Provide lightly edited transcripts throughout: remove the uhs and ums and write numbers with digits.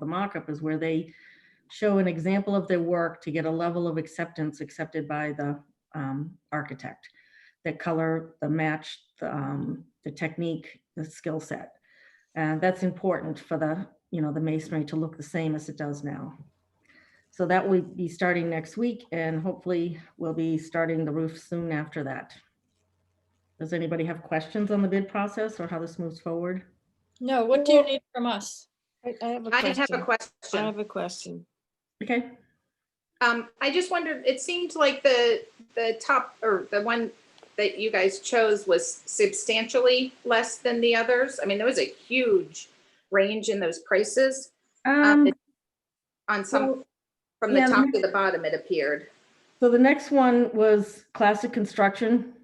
the mock-up is where they show an example of their work to get a level of acceptance accepted by the architect. The color, the match, the technique, the skill set. And that's important for the, the masonry to look the same as it does now. So that will be starting next week, and hopefully we'll be starting the roof soon after that. Does anybody have questions on the bid process or how this moves forward? No, what do you need from us? I have a question. I have a question. Okay. I just wondered, it seemed like the top, or the one that you guys chose, was substantially less than the others. I mean, there was a huge range in those prices. On some, from the top to the bottom, it appeared. So the next one was Classic Construction,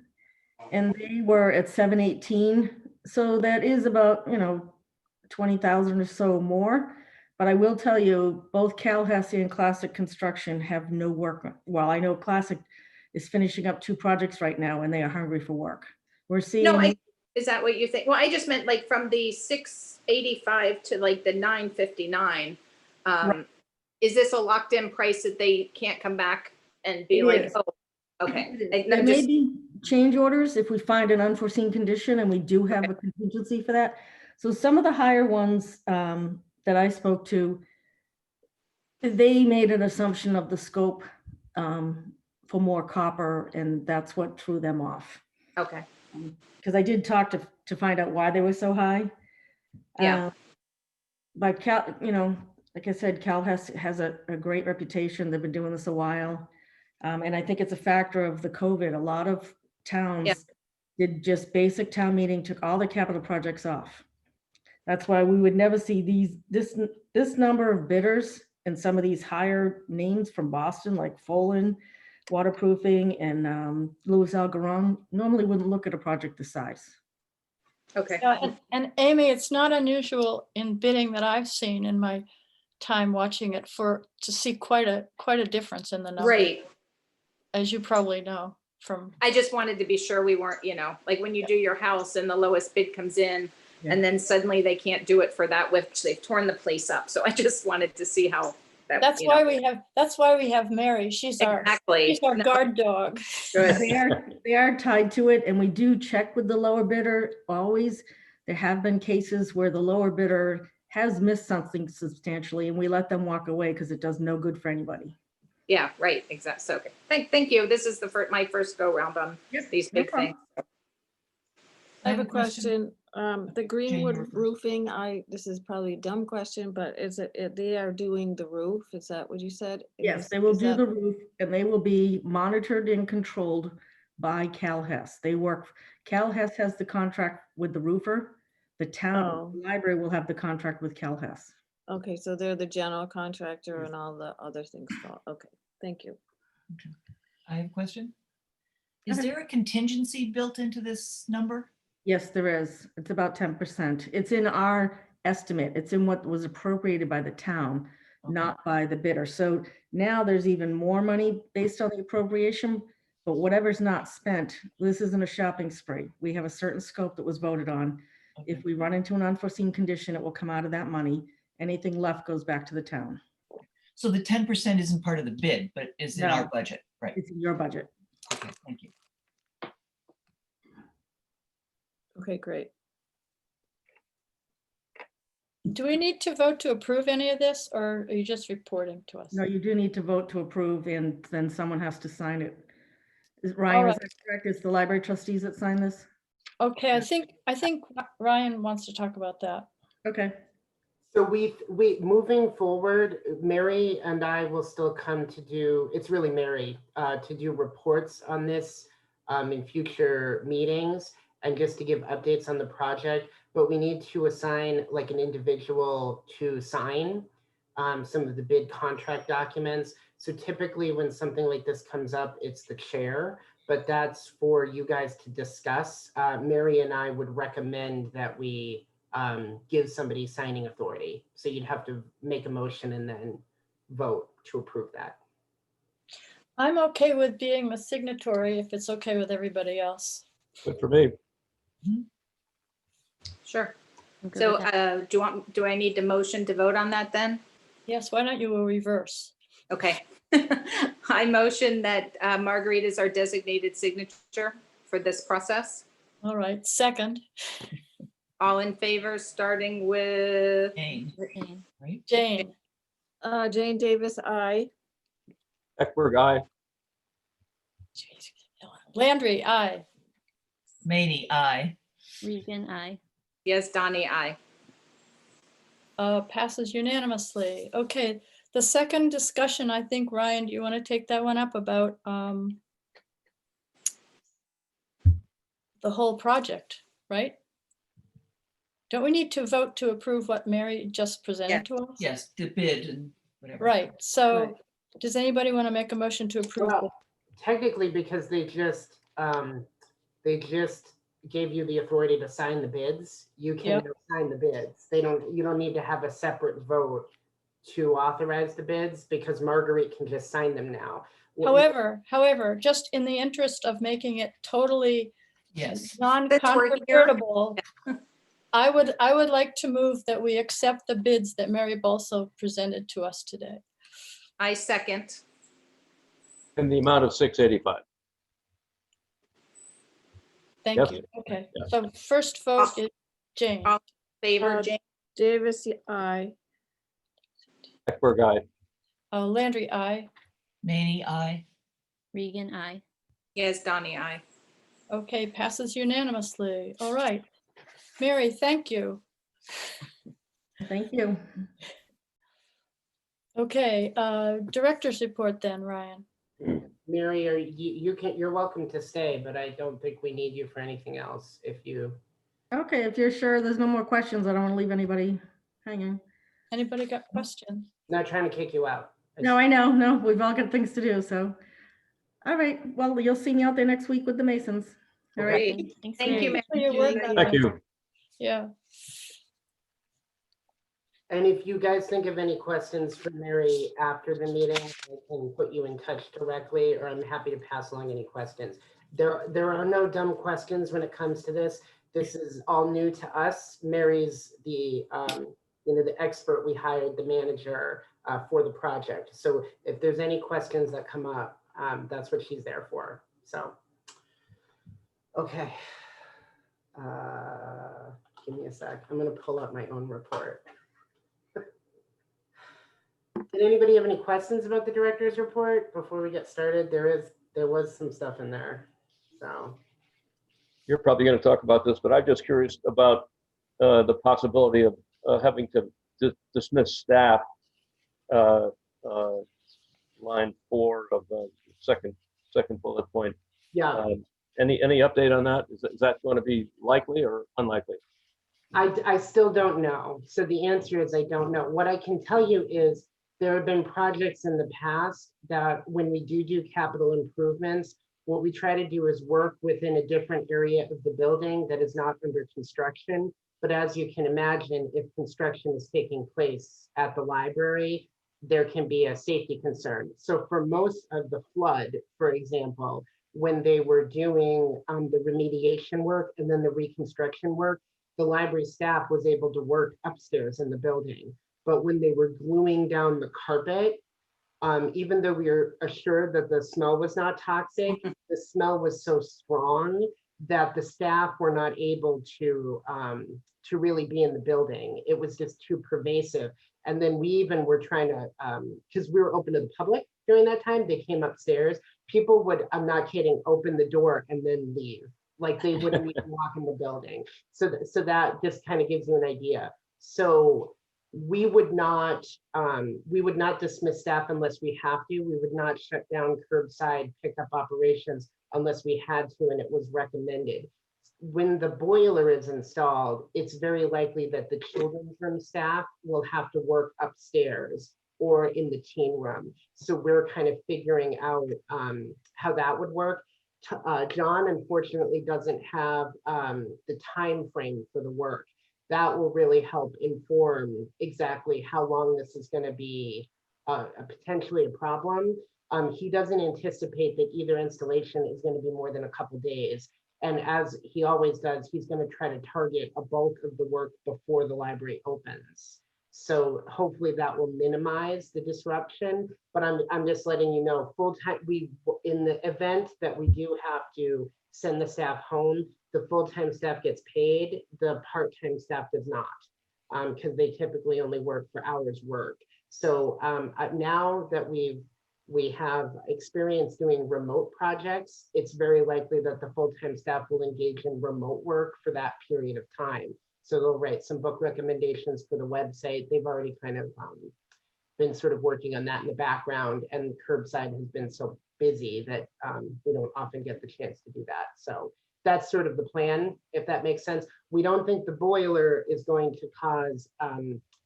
and they were at 718. So that is about, 20,000 or so more. But I will tell you, both Calhessie and Classic Construction have no work. Well, I know Classic is finishing up 2 projects right now, and they are hungry for work. We're seeing. No, is that what you think? Well, I just meant like from the 685 to like the 959. Right. Is this a locked-in price that they can't come back and be like, oh, okay? There may be change orders if we find an unforeseen condition, and we do have a contingency for that. So some of the higher ones that I spoke to, they made an assumption of the scope for more copper, and that's what threw them off. Okay. Because I did talk to find out why they were so high. Yeah. But Cal, like I said, Cal has a great reputation. They've been doing this a while. And I think it's a factor of the COVID. A lot of towns did just basic town meeting, took all the capital projects off. That's why we would never see this number of bidders and some of these higher names from Boston, like Folin, Waterproofing, and Louis Algaron, normally wouldn't look at a project this size. Okay. And Amy, it's not unusual in bidding that I've seen in my time watching it to see quite a difference in the number. Right. As you probably know from. I just wanted to be sure we weren't, like when you do your house and the lowest bid comes in, and then suddenly they can't do it for that, which they've torn the place up. So I just wanted to see how that. That's why we have Mary. She's our guard dog. Good. They are tied to it, and we do check with the lower bidder always. There have been cases where the lower bidder has missed something substantially, and we let them walk away because it does no good for anybody. Yeah, right. Exactly. So, okay. Thank you. This is my first go round on these big things. I have a question. The Greenwood roofing, this is probably a dumb question, but they are doing the roof? Is that what you said? Yes, they will do the roof, and they will be monitored and controlled by Calhess. Calhess has the contract with the roofer. The town library will have the contract with Calhess. Okay, so they're the general contractor and all the other things. Okay, thank you. Okay. I have a question. Is there a contingency built into this number? Yes, there is. It's about 10%. It's in our estimate. It's in what was appropriated by the town, not by the bidder. So now there's even more money based on the appropriation, but whatever's not spent, this isn't a shopping spree. We have a certain scope that was voted on. Okay. If we run into an unforeseen condition, it will come out of that money. Anything left goes back to the town. So the 10% isn't part of the bid, but is in our budget, right? It's in your budget. Okay, thank you. Okay, great. Do we need to vote to approve any of this, or are you just reporting to us? No, you do need to vote to approve, and then someone has to sign it. Ryan, is that correct? Is the library trustees that sign this? Okay, I think Ryan wants to talk about that. Okay. So we moving forward, Mary and I will still come to do, it's really Mary, to do reports on this in future meetings and just to give updates on the project, but we need to assign like an individual to sign some of the bid contract documents. So typically when something like this comes up, it's the chair, but that's for you guys to discuss. Mary and I would recommend that we give somebody signing authority. So you'd have to make a motion and then vote to approve that. I'm okay with being the signatory if it's okay with everybody else. Good for me. Sure. I'm good So with that. do I need to motion to vote on that then? Yes, why don't you reverse? Okay. I motion that Marguerite is our designated signature for this process. All right, second, All in favor, starting with Jane, Jane. right? Jane. Jane Davis, I. Ekberg, aye. Landry, aye. Maney, aye. Regan, I. yes, Donnie, aye. Passes unanimously. Okay, the second discussion, I think, Ryan, do you want to take that one up about the whole project, right? Don't we need to vote to approve what Mary just presented to us? Yes, the bid and whatever. Right, so Right. does anybody want to make a motion to approve? Well, technically, because they just gave you the authority to sign the bids, you can Yep. now sign the bids. You don't need to have a separate vote to authorize the bids because Marguerite can just sign them now. However, just in the interest of making it totally Yes, non-controvertible, I would like to move that we accept the bids that Mary Balso presented to us today. I second. In the amount of $685. Thank Yes. you. Okay, Yes. so first vote is Jane. Favor, Uh, Jane, Davis, I. Ekberg, aye. Landry, aye. Maney, aye. Regan, I. yes, Donnie, aye. Okay, passes unanimously. All right. Mary, thank you. Thank you. Okay, director's report then, Ryan. Mary, you're welcome to stay, but I don't think we need you for anything else if you. Okay, if you're sure there's no more questions, I don't want to leave anybody hanging. Anybody got questions? Not trying to kick you out. No, I know, no, we've all got things to do, so. All right, well, you'll see me out there next week with the Masons. All right, Great. Thanks, Thank you, Mary. For your work Mary. on Thank that. you. Yeah, And if you guys think of any questions for Mary after the meeting, I can put you in touch directly, or I'm happy to pass along any questions. There are no dumb questions when it comes to this. This is all new to us. Mary's the the expert we hired, the manager for the project. So if there's any questions that come up, that's what she's there for. So, okay. Give me a sec. I'm gonna pull up my own report. Did anybody have any questions about the director's report before we get started? There was some stuff in there, so. You're probably going to talk about this, but I'm just curious about the possibility of having to dismiss staff. Line 4 of the second bullet point. Yeah, Any update on that? Is that going to be likely or unlikely? I still don't know. So the answer is I don't know. What I can tell you is there have been projects in the past that when we do capital improvements, what we try to do is work within a different area of the building that is not under construction. But as you can imagine, if construction is taking place at the library, there can be a safety concern. So for most of the flood, for example, when they were doing the remediation work and then the reconstruction work, the library staff was able to work upstairs in the building. But when they were gluing down the carpet, even though we were assured that the smell was not toxic, the smell was so strong that the staff were not able to really be in the building. It was just too pervasive. And then we even were trying to, because we were open to the public during that time, they came upstairs. People would, I'm not kidding, open the door and then leave. Like they wouldn't even walk in the building. So that just kind of gives you an idea. So we would not dismiss staff unless we have to. We would not shut down curbside pickup operations unless we had to and it was recommended. When the boiler is installed, it's very likely that the children's room staff will have to work upstairs or in the teen room. So we're kind of figuring out how that would work. John unfortunately doesn't have the time frame for the work. That will really help inform exactly how long this is going to be potentially a problem. He doesn't anticipate that either installation is going to be more than a couple days. And as he always does, he's going to try to target a bulk of the work before the library opens. So hopefully that will minimize the disruption, but I'm just letting you know, full-time, in the event that we do have to send the staff home, the full-time staff gets paid, the part-time staff does not, because they typically only work for hours work. So now that we have experience doing remote projects, it's very likely that the full-time staff will engage in remote work for that period of time. So they'll write some book recommendations for the website. They've already kind of been sort of working on that in the background, and Curbside has been so busy that we don't often get the chance to do that. So that's sort of the plan, if that makes sense. We don't think the boiler is going to cause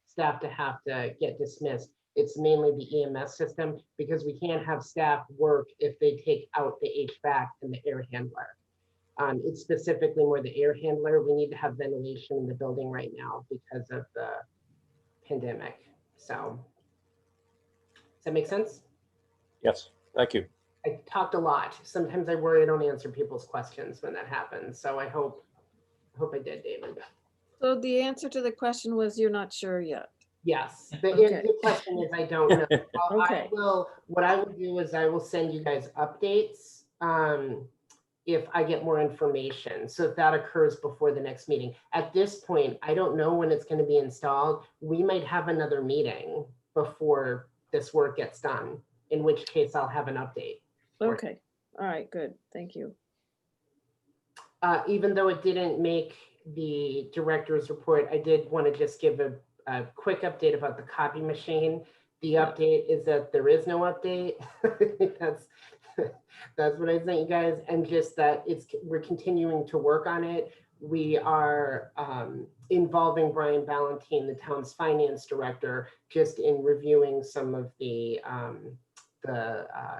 staff to have to get dismissed. It's mainly the EMS system, because we can't have staff work if they take out the HVAC and the air handler. It's specifically more the air handler. We need to have ventilation in the building right now because of the pandemic. So, does that make sense? Yes, thank you. I talked a lot. Sometimes I worry I don't answer people's questions when that happens. So I hope I did, David. So the answer to the question was you're not sure yet. Yes, Okay. the question is I don't know. Okay. What I will do is I will send you guys updates if I get more information. So if that occurs before the next meeting. At this point, I don't know when it's going to be installed. We might have another meeting before this work gets done, in which case I'll have an update. Okay. All right, good. Thank you. Even though it didn't make the director's report, I did want to just give a quick update about the copy machine. The update is that there is no update. That's what I sent you guys, and just that we're continuing to work on it. We are involving Brian Ballantine, the town's finance director, just in reviewing some of the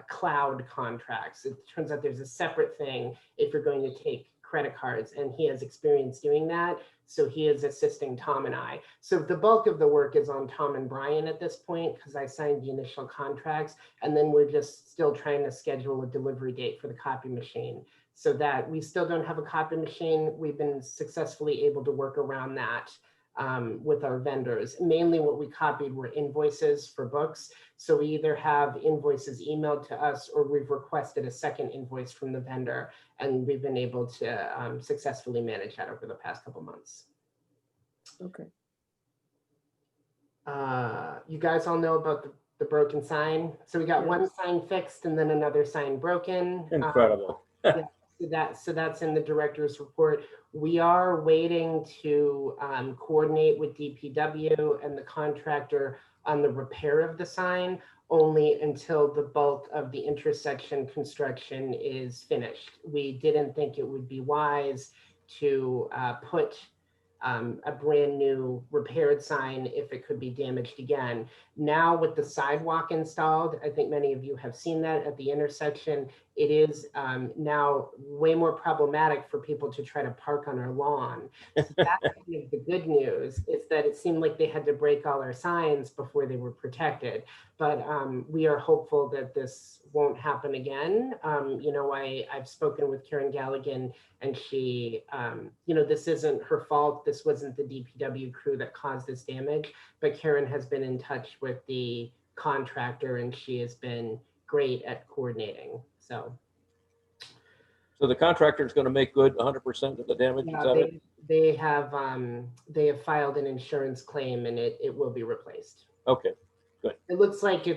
cloud contracts. It turns out there's a separate thing if you're going to take credit cards, and he has experience doing that. So he is assisting Tom and I. So the bulk of the work is on Tom and Brian at this point, because I signed the initial contracts, and then we're just still trying to schedule a delivery date for the copy machine. So that we still don't have a copy machine. We've been successfully able to work around that with our vendors. Mainly what we copied were invoices for books. So we either have invoices emailed to us, or we've requested a second invoice from the vendor, and we've been able to successfully manage that over the past couple months. Okay. You guys all know about the broken sign. So we got one sign fixed and then another sign broken. Incredible. So that's in the director's report. We are waiting to coordinate with DPW and the contractor on the repair of the sign, only until the bulk of the intersection construction is finished. We didn't think it would be wise to put a brand new repaired sign if it could be damaged again. Now with the sidewalk installed, I think many of you have seen that at the intersection. It is now way more problematic for people to try to park on our lawn. So that's kind of the good news, is that it seemed like they had to break all our signs before they were protected. But we are hopeful that this won't happen again. You know, I've spoken with Karen Galligan, and she, you know, this isn't her fault. This wasn't the DPW crew that caused this damage, but Karen has been in touch with the contractor, and she has been great at coordinating. So the contractor is going to make good 100% of the damage. Is that it? they have filed an insurance claim, and it will be replaced. Okay, good. It looks like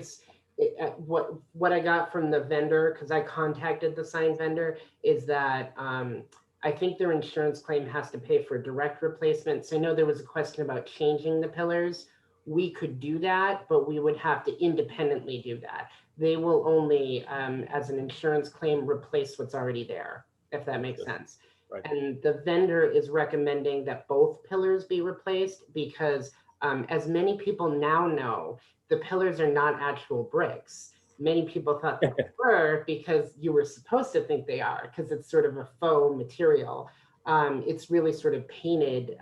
what I got from the vendor, because I contacted the sign vendor, is that I think their insurance claim has to pay for direct replacement. So I know there was a question about changing the pillars. We could do that, but we would have to independently do that. They will only, as an insurance claim, replace what's already there, if that makes sense. Right. And the vendor is recommending that both pillars be replaced because, as many people now know, the pillars are not actual bricks. Many people thought they were, because you were supposed to think they are, because it's sort of a faux material. It's really sort of painted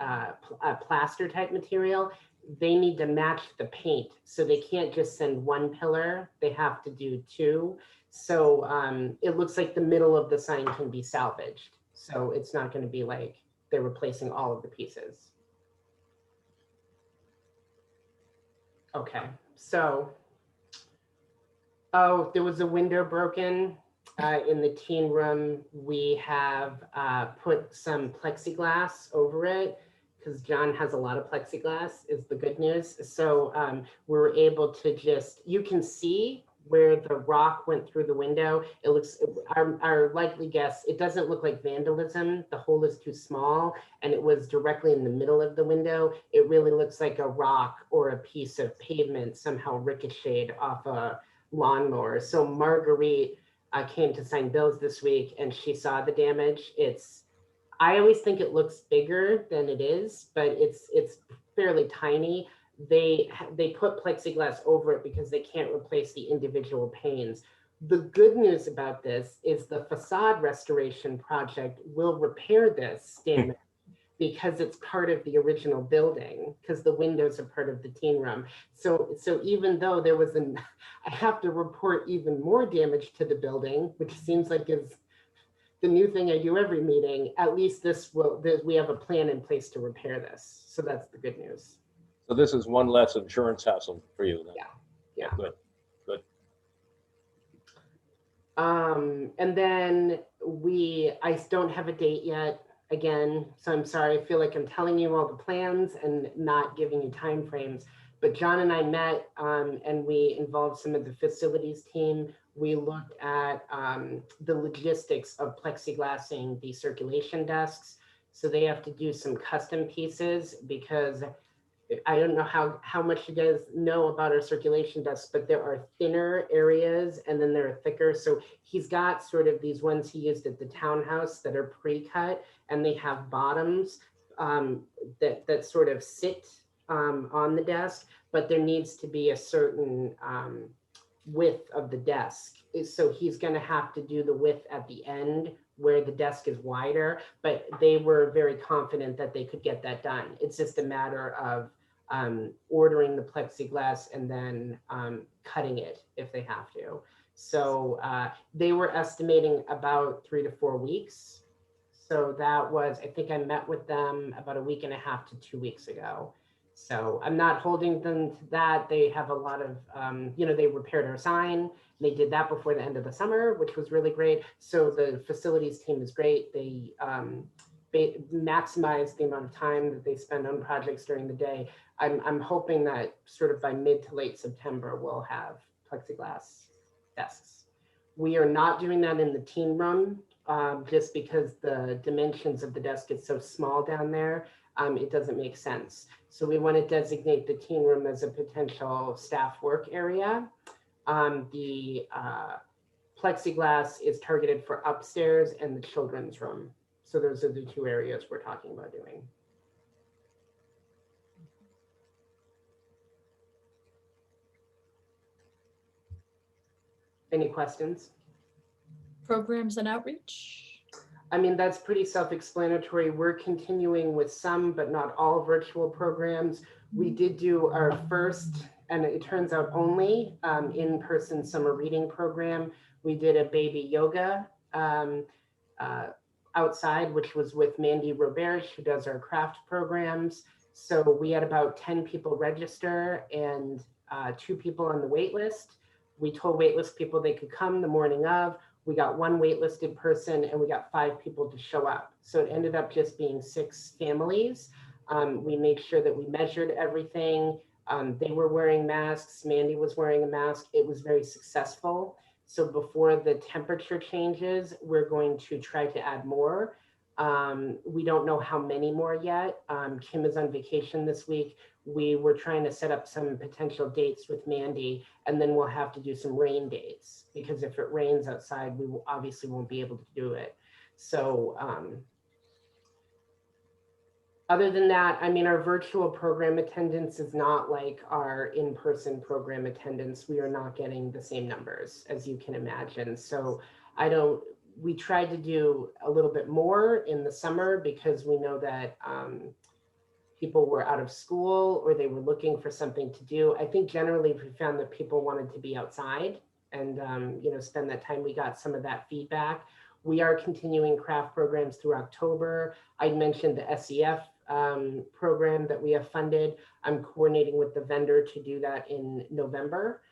plaster type material. They need to match the paint, so they can't just send one pillar, they have to do two. So it looks like the middle of the sign can be salvaged. So it's not going to be like they're replacing all of the pieces. Okay, so, oh, there was a window broken in the teen room. We have put some plexiglass over it because John has a lot of plexiglass is the good news. So we were able to just, you can see where the rock went through the window. It looks, our likely guess, it doesn't look like vandalism. The hole is too small and it was directly in the middle of the window. It really looks like a rock or a piece of pavement somehow ricocheted off a lawnmower. So Marguerite came to sign bills this week and she saw the damage. I always think it looks bigger than it is, but it's fairly tiny. They put plexiglass over it because they can't replace the individual panes. The good news about this is the facade restoration project will repair this damage because it's part of the original building, because the windows are part of the teen room. So even though there was I have to report even more damage to the building, which seems like is the new thing I do every meeting, at least we have a plan in place to repair this. So that's the good news. So this is one less insurance hassle for you then? Yeah. Good, good. And then I don't have a date yet again, so I'm sorry. I feel like I'm telling you all the plans and not giving you timeframes. But John and I met and we involved some of the facilities team. We looked at the logistics of plexiglassing the circulation desks. So they have to do some custom pieces because I don't know how much you guys know about our circulation desks, but there are thinner areas and then there are thicker. So he's got sort of these ones he used at the townhouse that are pre-cut and they have bottoms that sort of sit on the desk, but there needs to be a certain width of the desk. So he's going to have to do the width at the end where the desk is wider, but they were very confident that they could get that done. It's just a matter of ordering the plexiglass and then cutting it if they have to. So they were estimating about 3 to 4 weeks. So that was, I think I met with them about a week and a half to 2 weeks ago. So I'm not holding them to that. They have a lot of, they repaired our sign. They did that before the end of the summer, which was really great. So the facilities team is great. They maximize the amount of time that they spend on projects during the day. I'm hoping that sort of by mid to late September, we'll have plexiglass desks. We are not doing that in the teen room just because the dimensions of the desk is so small down there. It doesn't make sense. So we want to designate the teen room as a potential staff work area. The plexiglass is targeted for upstairs and the children's room. So those are the 2 areas we're talking about doing. Any questions? Programs and outreach. I mean, that's pretty self-explanatory. We're continuing with some, but not all virtual programs. We did do our first, and it turns out only, in-person summer reading program. We did a baby yoga outside, which was with Mandy Roberge, who does our craft programs. So we had about 10 people register and 2 people on the wait list. We told waitlist people they could come the morning of. We got 1 waitlisted person and we got 5 people to show up. So it ended up just being 6 families. We made sure that we measured everything. They were wearing masks. Mandy was wearing a mask. It was very successful. So before the temperature changes, we're going to try to add more. We don't know how many more yet. Kim is on vacation this week. We were trying to set up some potential dates with Mandy, and then we'll have to do some rain dates because if it rains outside, we obviously won't be able to do it. So other than that, I mean, our virtual program attendance is not like our in-person program attendance. We are not getting the same numbers as you can imagine. So we tried to do a little bit more in the summer because we know that people were out of school or they were looking for something to do. I think generally we found that people wanted to be outside and spend that time. We got some of that feedback. We are continuing craft programs through October. I mentioned the SEF program that we have funded. I'm coordinating with the vendor to do that in November,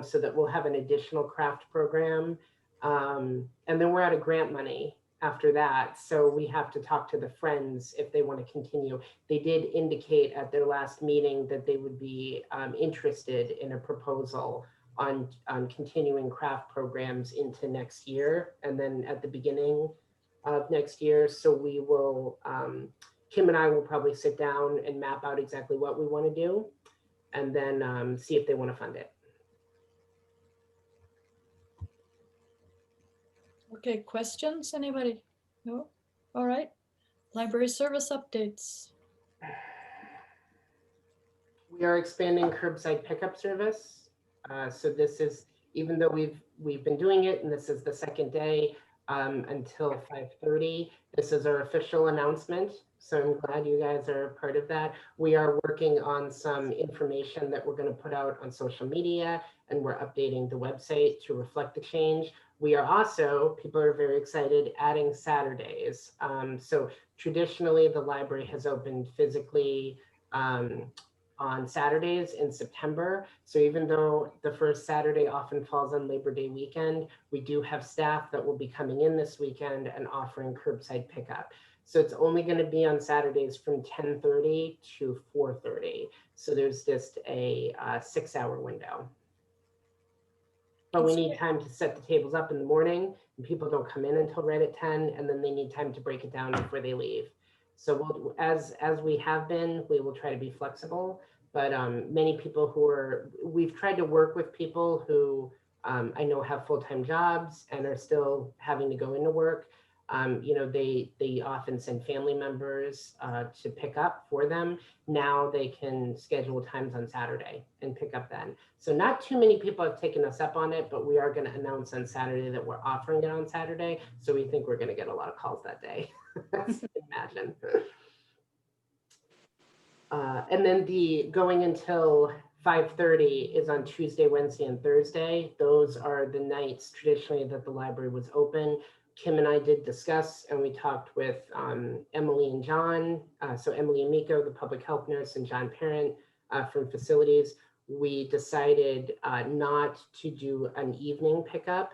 so that we'll have an additional craft program. And then we're out of grant money after that. So we have to talk to the Friends if they want to continue. They did indicate at their last meeting that they would be interested in a proposal on continuing craft programs into next year, and then at the beginning of next year. So we will, Kim and I will probably sit down and map out exactly what we want to do, and then see if they want to fund it. Okay, questions, anybody? No? All right. Library service updates. We are expanding curbside pickup service. So this is, even though we've been doing it, and this is the second day until 5:30, this is our official announcement. So I'm glad you guys are part of that. We are working on some information that we're going to put out on social media, and we're updating the website to reflect the change. We are also, people are very excited, adding Saturdays. So traditionally, the library has opened physically on Saturdays in September. So even though the first Saturday often falls on Labor Day weekend, we do have staff that will be coming in this weekend and offering curbside pickup. So it's only going to be on Saturdays from 10:30 to 4:30. So there's just a 6-hour window. But we need time to set the tables up in the morning, and people don't come in until right at 10, and then they need time to break it down before they leave. So we'll, as we have been, we will try to be flexible. But many people we've tried to work with people who I know have full-time jobs and are still having to go into work. You know, they often send family members to pick up for them. Now they can schedule times on Saturday and pick up then. So not too many people have taken us up on it, but we are going to announce on Saturday that we're offering it on Saturday. So we think we're going to get a lot of calls that day. Imagine. And then the going until 5:30 is on Tuesday, Wednesday, and Thursday. Those are the nights traditionally that the library was open. Kim and I did discuss, and we talked with Emily and John. So Emily Amico, the public health nurse, and John Parent from facilities. We decided not to do an evening pickup.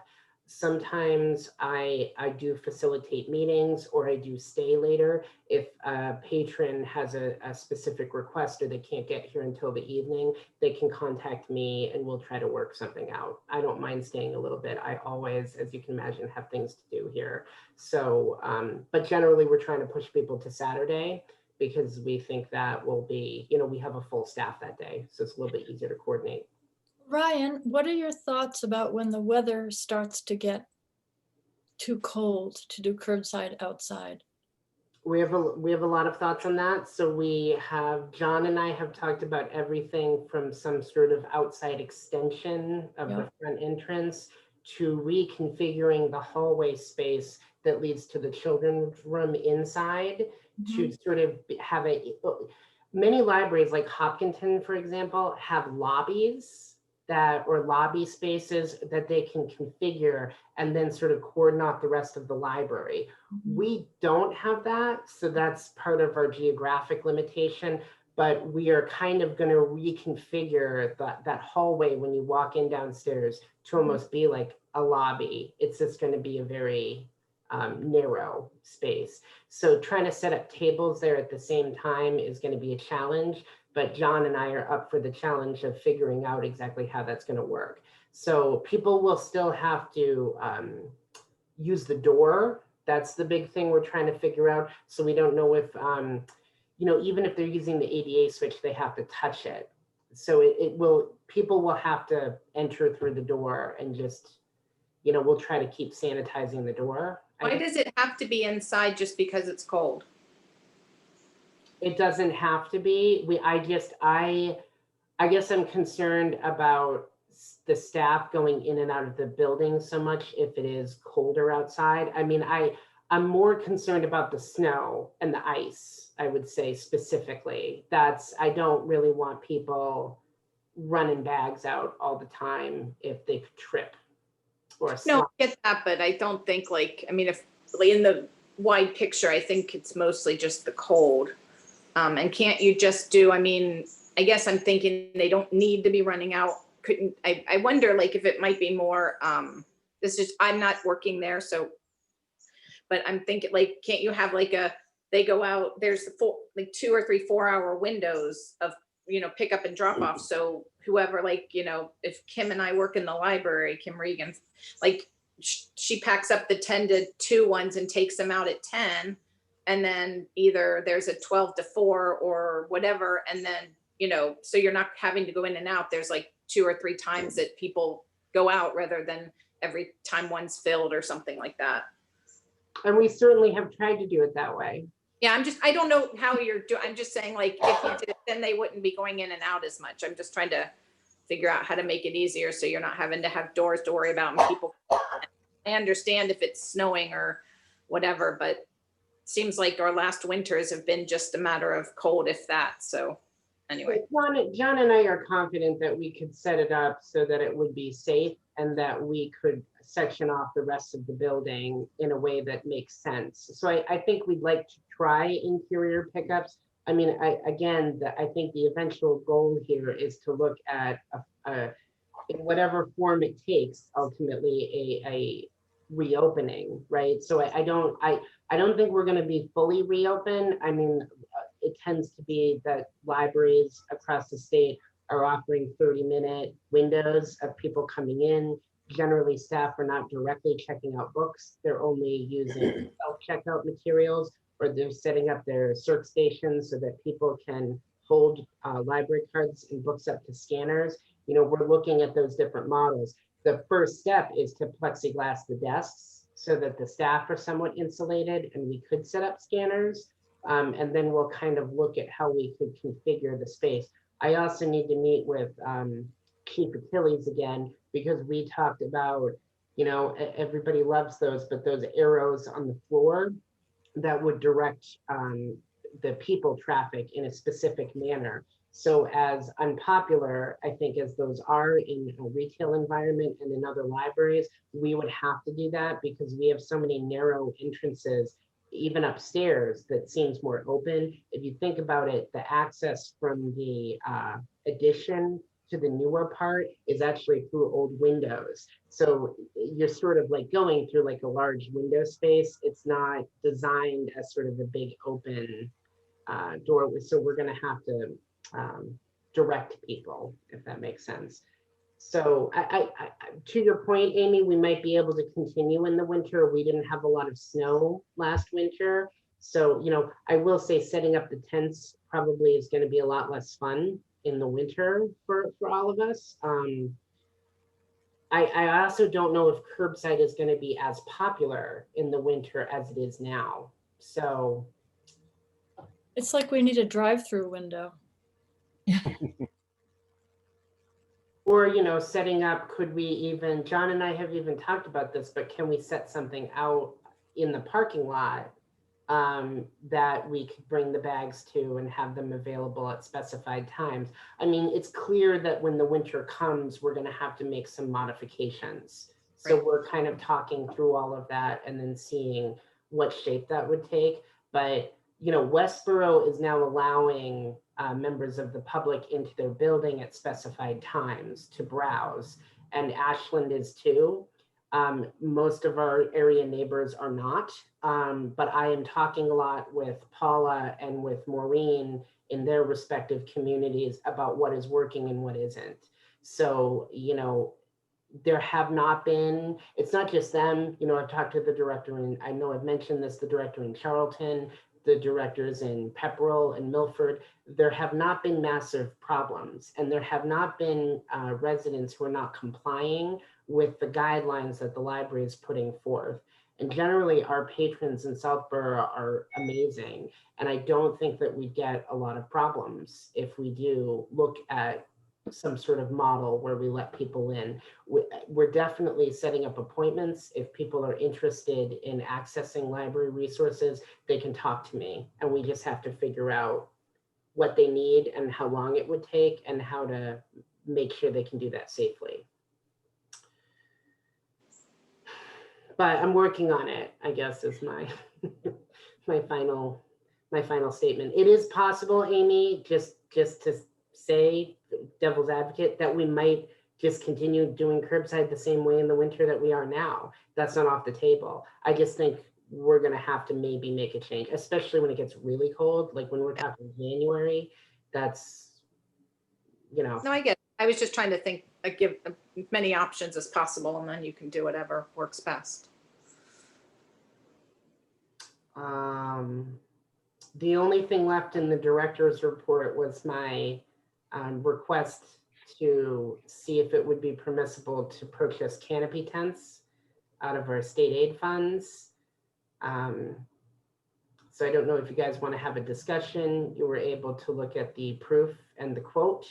Sometimes I do facilitate meetings, or I do stay later. If a patron has a specific request or they can't get here until the evening, they can contact me and we'll try to work something out. I don't mind staying a little bit. I always, as you can imagine, have things to do here. So, but generally we're trying to push people to Saturday because we think that will be, you know, we have a full staff that day. So it's a little bit easier to coordinate. Ryan, what are your thoughts about when the weather starts to get too cold to do curbside outside? We have a lot of thoughts on that. So John and I have talked about everything from some sort of outside extension of the front entrance to reconfiguring the hallway space that leads to the children's room inside to sort of have many libraries like Hopkinton, for example, have lobbies or lobby spaces that they can configure and then sort of cordon off the rest of the library. We don't have that, so that's part of our geographic limitation, but we are kind of going to reconfigure that hallway when you walk in downstairs to almost be like a lobby. It's just going to be a very narrow space. So trying to set up tables there at the same time is going to be a challenge. But John and I are up for the challenge of figuring out exactly how that's going to work. So people will still have to use the door. That's the big thing we're trying to figure out. So we don't know if, you know, even if they're using the ADA switch, they have to touch it. So people will have to enter through the door and just, you know, we'll try to keep sanitizing the door. Why does it have to be inside just because it's cold? It doesn't have to be. I guess I'm concerned about the staff going in and out of the building so much if it is colder outside. I mean, I'm more concerned about the snow and the ice, I would say specifically. I don't really want people running bags out all the time if they could trip. or a No, slide. I get that, but I don't think like, I mean, if really in the wide picture, I think it's mostly just the cold. And can't you just do, I mean, I guess I'm thinking they don't need to be running out. I wonder like if it might be more, this is, I'm not working there, so, but I'm thinking like, can't you have like they go out, there's like 2 or 3 4-hour windows of, pick up and drop off. So whoever, like, if Kim and I work in the library, Kim Regan, like she packs up the 10 to 2 ones and takes them out at 10. And then either there's a 12 to 4 or whatever. And then, so you're not having to go in and out. There's like 2 or 3 times that people go out rather than every time one's filled or something like that. And we certainly have tried to do it that way. Yeah, I don't know how you're doing. I'm just saying like, if you did it, then they wouldn't be going in and out as much. I'm just trying to figure out how to make it easier so you're not having to have doors to worry about and people. I understand if it's snowing or whatever, but it seems like our last winters have been just a matter of cold, if that. So anyway. John and I are confident that we could set it up so that it would be safe and that we could section off the rest of the building in a way that makes sense. So I think we'd like to try interior pickups. I mean, I think the eventual goal here is to look at in whatever form it takes, ultimately a reopening, right? So I don't think we're going to be fully reopened. I mean, it tends to be that libraries across the state are offering 30-minute windows of people coming in. Generally, staff are not directly checking out books. They're only using self-checkout materials, or they're setting up their circ stations so that people can hold library cards and books up to scanners. We're looking at those different models. The first step is to plexiglass the desks so that the staff are somewhat insulated and we could set up scanners. And then we'll kind of look at how we could configure the space. I also need to meet with Chief Achilles again, because we talked about, everybody loves those, but those arrows on the floor that would direct the people traffic in a specific manner. So as unpopular, I think, as those are in a retail environment and in other libraries, we would have to do that because we have so many narrow entrances, even upstairs, that seems more open. If you think about it, the access from the addition to the newer part is actually through old windows. So you're sort of like going through like a large window space. It's not designed as sort of a big open door. So we're gonna have to direct people, if that makes sense. So I to your point, Amy, we might be able to continue in the winter. We didn't have a lot of snow last winter. So, I will say setting up the tents probably is going to be a lot less fun in the winter for all of us. I also don't know if curbside is going to be as popular in the winter as it is now. So It's like we need a drive-through window. or, setting up, could we even, John and I have even talked about this, but can we set something out in the parking lot that we could bring the bags to and have them available at specified times? I mean, it's clear that when the winter comes, we're going to have to make some modifications. So Right. we're kind of talking through all of that and then seeing what shape that would take. But, Westboro is now allowing members of the public into their building at specified times to browse, and Ashland is too. Most of our area neighbors are not, but I am talking a lot with Paula and with Maureen in their respective communities about what is working and what isn't. So, there have not been, it's not just them, I've talked to the director, and I know I've mentioned this, the director in Charlton, the directors in Pepperell and Milford. There have not been massive problems, and there have not been residents who are not complying with the guidelines that the library is putting forth. And generally, our patrons in Southborough are amazing. And I don't think that we get a lot of problems if we do look at some sort of model where we let people in. We're definitely setting up appointments. If people are interested in accessing library resources, they can talk to me, and we just have to figure out what they need and how long it would take and how to make sure they can do that safely. but I'm working on it, I guess is my, my final statement. It is possible, Amy, just to say, devil's advocate, that we might just continue doing curbside the same way in the winter that we are now. That's not off the table. I just think we're gonna have to maybe make a change, especially when it gets really cold, like when we're talking January, that's, you know. No, I get it. I was just trying to think, give as many options as possible, and then you can do whatever works best. The only thing left in the director's report was my request to see if it would be permissible to purchase canopy tents out of our state aid funds. So I don't know if you guys want to have a discussion. You were able to look at the proof and the quote.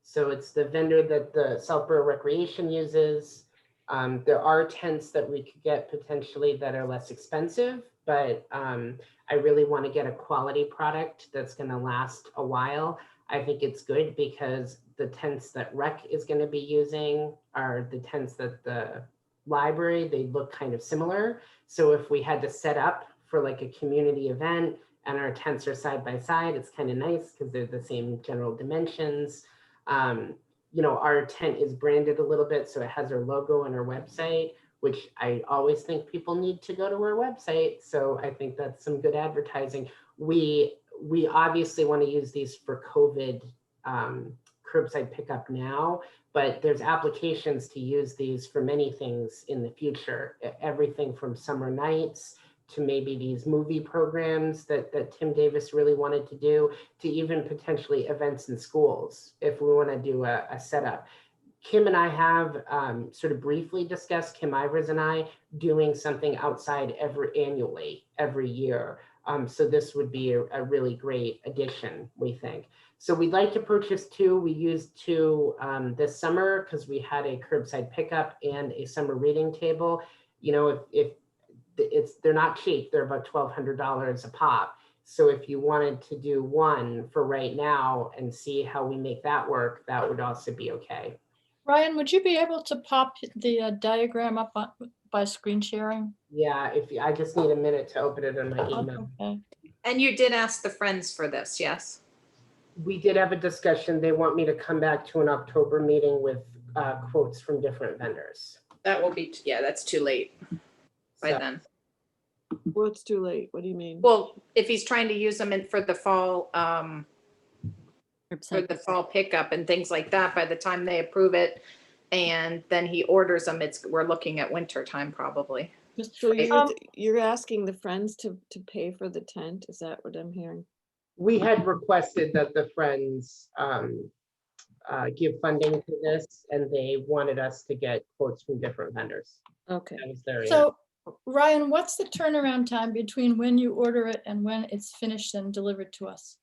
So it's the vendor that the Southborough Recreation uses. There are tents that we could get potentially that are less expensive, but I really want to get a quality product that's going to last a while. I think it's good because the tents that Rec is going to be using are the tents that the library, they look kind of similar. So if we had to set up for like a community event and our tents are side by side, it's kind of nice because they're the same general dimensions. You know, our tent is branded a little bit, so it has our logo on our website, which I always think people need to go to our website. So I think that's some good advertising. We obviously want to use these for COVID curbside pickup now, but there's applications to use these for many things in the future. Everything from summer nights to maybe these movie programs that Tim Davis really wanted to do, to even potentially events in schools, if we want to do a setup. Kim and I have sort of briefly discussed, Kim Ivers and I, doing something outside annually, every year. So this would be a really great addition, we think. So we'd like to purchase two. We used two this summer because we had a curbside pickup and a summer reading table. You know, if they're not cheap, they're about $1,200 a pop. So if you wanted to do one for right now and see how we make that work, that would also be okay. Ryan, would you be able to pop the diagram up by screen sharing? Yeah, I just need a minute to open it on my email. Okay. And you did ask the friends for this, yes? We did have a discussion. They want me to come back to an October meeting with quotes from different vendors. That will be, yeah, that's too late by So, then. What's too late? What do you mean? Well, if he's trying to use them for the fall, for Curbside the fall pickup and things like that, by the time they approve it and then he orders them, we're looking at winter time probably. So Um, you're asking the friends to pay for the tent? Is that what I'm hearing? we had requested that the friends give funding to this, and they wanted us to get quotes from different vendors. Okay. That was their So Ryan, what's the turnaround time between when you order it and when it's finished and delivered to us?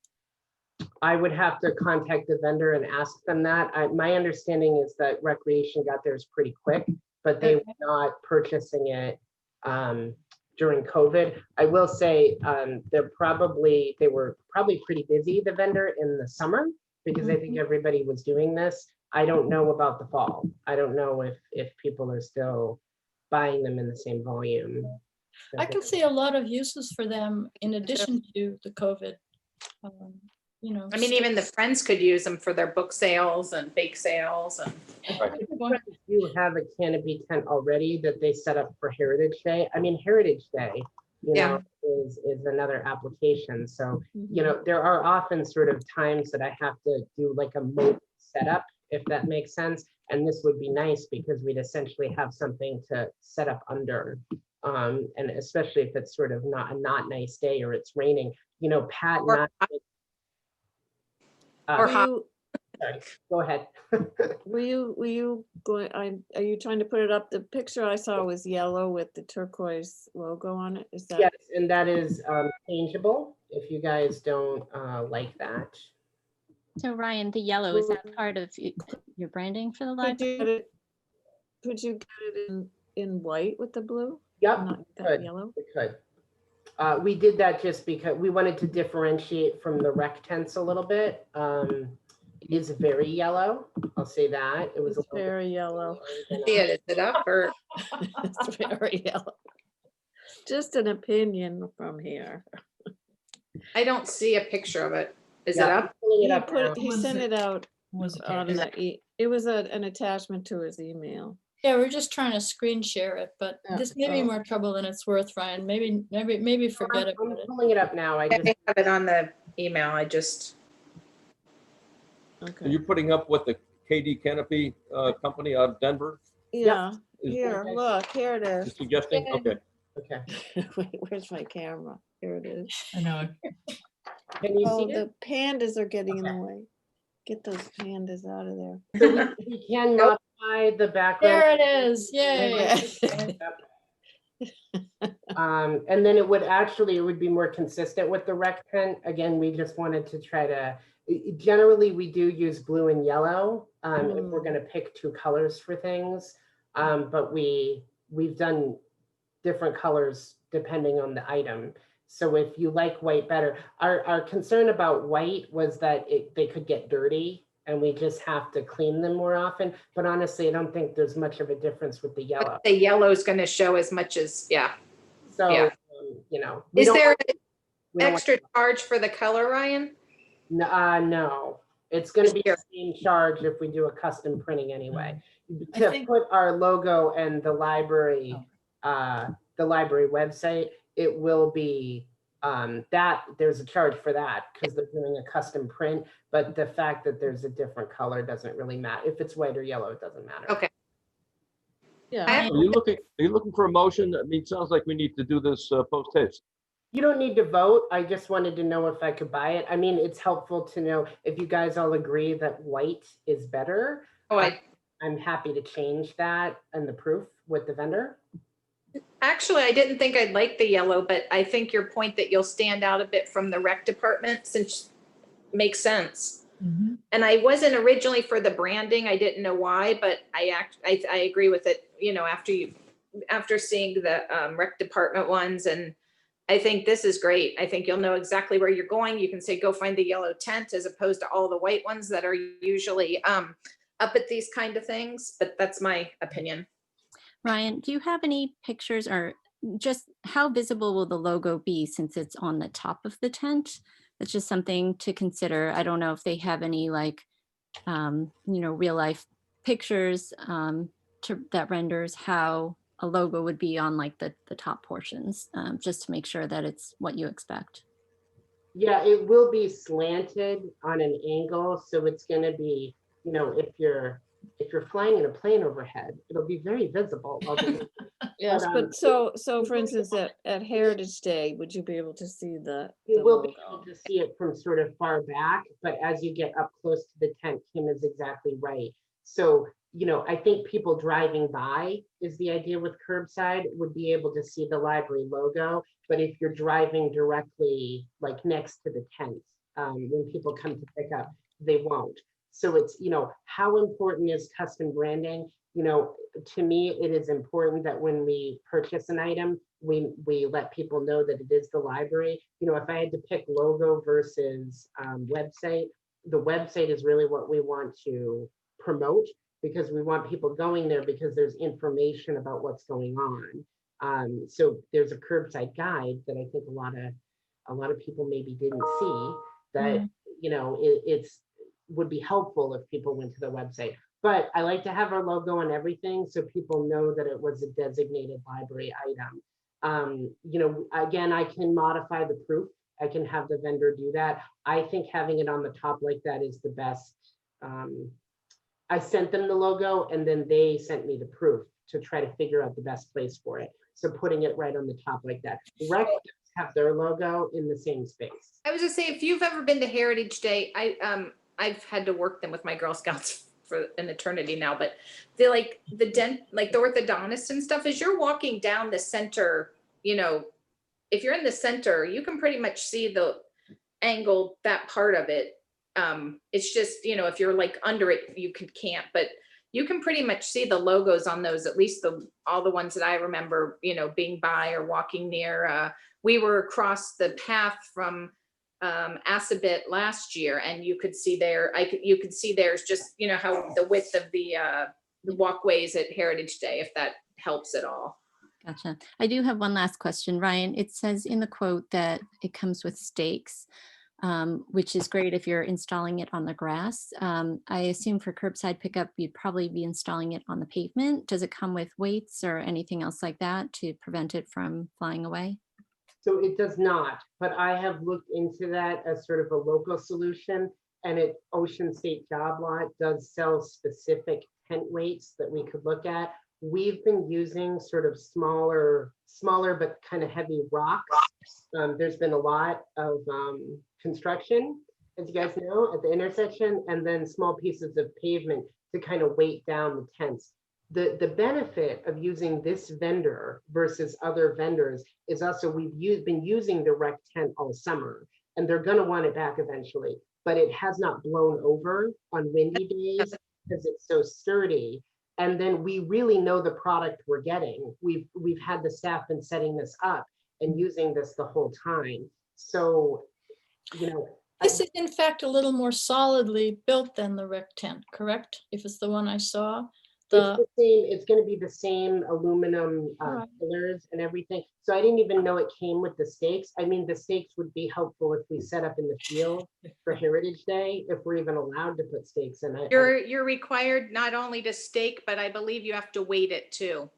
I would have to contact the vendor and ask them that. My understanding is that Recreation got theirs pretty quick, but they were not purchasing it during COVID. I will say they were probably pretty busy, the vendor, in the summer, because I think everybody was doing this. I don't know about the fall. I don't know if people are still buying them in the same volume. I can see a lot of uses for them in addition to the COVID. You know, I mean, even the friends could use them for their book sales and bake sales and. Friends do have a canopy tent already that they set up for Heritage Day. I mean, Heritage Day, you know, is another application. So, you know, there are often sort of times that I have to do like a mobile setup, if that makes sense. And this would be nice because we'd essentially have something to set up under. And especially if it's sort of not a nice day or it's raining, you know, Pat and sorry, go ahead. Were you going, are you trying to put it up? The picture I saw was yellow with the turquoise logo on it. Is that? Yes, and that is changeable if you guys don't like that. So Ryan, the yellow, is that part of your branding for the library? Could you get it in white with the blue? Yep, Not that could. yellow? We could. We did that just because we wanted to differentiate from the rec tents a little bit. It is very yellow. I'll say that. It was It's very yellow. See it, is it up or? It's very yellow. Just an opinion from here. I don't see a picture of it. Is it Yeah, up? I'm pulling it He up put, now. he Was sent it- it out Was it? on it was an attachment to his email. Yeah, we're just trying to screen share it, but Yeah. this may be Oh. more trouble than it's worth, Ryan. Maybe forget I'm about it. pulling it up now. I I just, have it on the email. I just, Are Okay. you putting up with the KD Canopy company out of Denver? Yeah, Is here, look, here it you is. suggesting? Okay. okay. Wait, where's my camera? Here it is. I know. Can you Oh, see it? the pandas are getting in the way. Get those pandas out of there. So we can modify the background. There it is. Yay. And then it would be more consistent with the rec tent. Again, we just wanted to try to, generally we do use blue and yellow if we're gonna pick two colors for things. But we've done different colors depending on the item. So if you like white better, our concern about white was that they could get dirty and we just have to clean them more often. But honestly, I don't think there's much of a difference with the yellow. but the yellow is gonna show as much as, yeah. So, Yeah. you know. we Is don't there want- an we don't want- extra charge for the color, Ryan? No, it's gonna be the Sure. same charge if we do a custom printing anyway. I To think- put our logo and the library website, it will be, that there's a charge for that because they're doing a custom print, but the fact that there's a different color doesn't really matter. If it's white or yellow, it doesn't matter. Okay. Yeah, I- Are you looking for a motion? I mean, it sounds like we need to do this post haste. You don't need to vote. I just wanted to know if I could buy it. I mean, it's helpful to know if you guys all agree that white is better. Oh, I'm happy to change that and the proof with the vendor. actually, I didn't think I'd like the yellow, but I think your point that you'll stand out a bit from the rec department since makes sense. Mhm. And I wasn't originally for the branding. I didn't know why, but I agree with it, you know, after seeing the rec department ones, and I think this is great. I think you'll know exactly where you're going. You can say, go find the yellow tent as opposed to all the white ones that are usually up at these kind of things, but that's my opinion. Ryan, do you have any pictures or just how visible will the logo be since it's on the top of the tent? It's just something to consider. I don't know if they have any like, real life pictures that renders how a logo would be on like the top portions, just to make sure that it's what you expect. Yeah, it will be slanted on an angle, so it's going to be, you know, if you're flying in a plane overhead, it'll be very visible. yes, But, but so for instance, at Heritage Day, would you be able to see the You will be able logo? to see it from sort of far back, but as you get up close to the tent, Kim is exactly right. So, you know, I think people driving by is the idea with Curbside would be able to see the library logo. But if you're driving directly like next to the tent, when people come to pick up, they won't. So it's, you know, how important is custom branding? You know, to me, it is important that when we purchase an item, we let people know that it is the library. You know, if I had to pick logo versus website, the website is really what we want to promote because we want people going there because there's information about what's going on. So there's a curbside guide that I think a lot of people maybe didn't see that, you know, it's would be helpful if people went to the website. But I like to have our logo on everything so people know that it was a designated library item. You know, again, I can modify the proof. I can have the vendor do that. I think having it on the top like that is the best. I sent them the logo and then they sent me the proof to try to figure out the best place for it. So putting it right on the top like that. Rec have their logo in the same space. I was just saying, if you've ever been to Heritage Day, I've had to work them with my Girl Scouts for an eternity now, but they like the orthodontist and stuff, as you're walking down the center, you know, if you're in the center, you can pretty much see the angle, that part of it. It's just, you know, if you're like under it, you can't, but you can pretty much see the logos on those, at least all the ones that I remember, you know, being by or walking near. We were across the path from Assabet last year, and you could see there, you could see there's just, you know, how the width of the walkways at Heritage Day, if that helps at all. Gotcha. I do have one last question, Ryan. It says in the quote that it comes with stakes, which is great if you're installing it on the grass. I assume for curbside pickup, you'd probably be installing it on the pavement. Does it come with weights or anything else like that to prevent it from flying away? So it does not, but I have looked into that as sort of a local solution, and Ocean State Job Lot does sell specific tent weights that we could look at. We've been using sort of smaller but kind of heavy rocks. There's been a lot of construction, as you guys know, at the intersection, and then small pieces of pavement to kind of weight down the tents. The benefit of using this vendor versus other vendors is also we've been using the rec tent all summer, and they're going to want it back eventually, but it has not blown over on windy days because it's so sturdy. And then we really know the product we're getting. We've had the staff been setting this up and using this the whole time. So, you know, This is in fact a little more solidly built than the rec tent, correct? If it's the one I saw. It's going to be the same aluminum Right. pillars and everything. So I didn't even know it came with the stakes. I mean, the stakes would be helpful if we set up in the field for Heritage Day, if we're even allowed to put stakes in it. You're required not only to stake, but I believe you have to weight it too.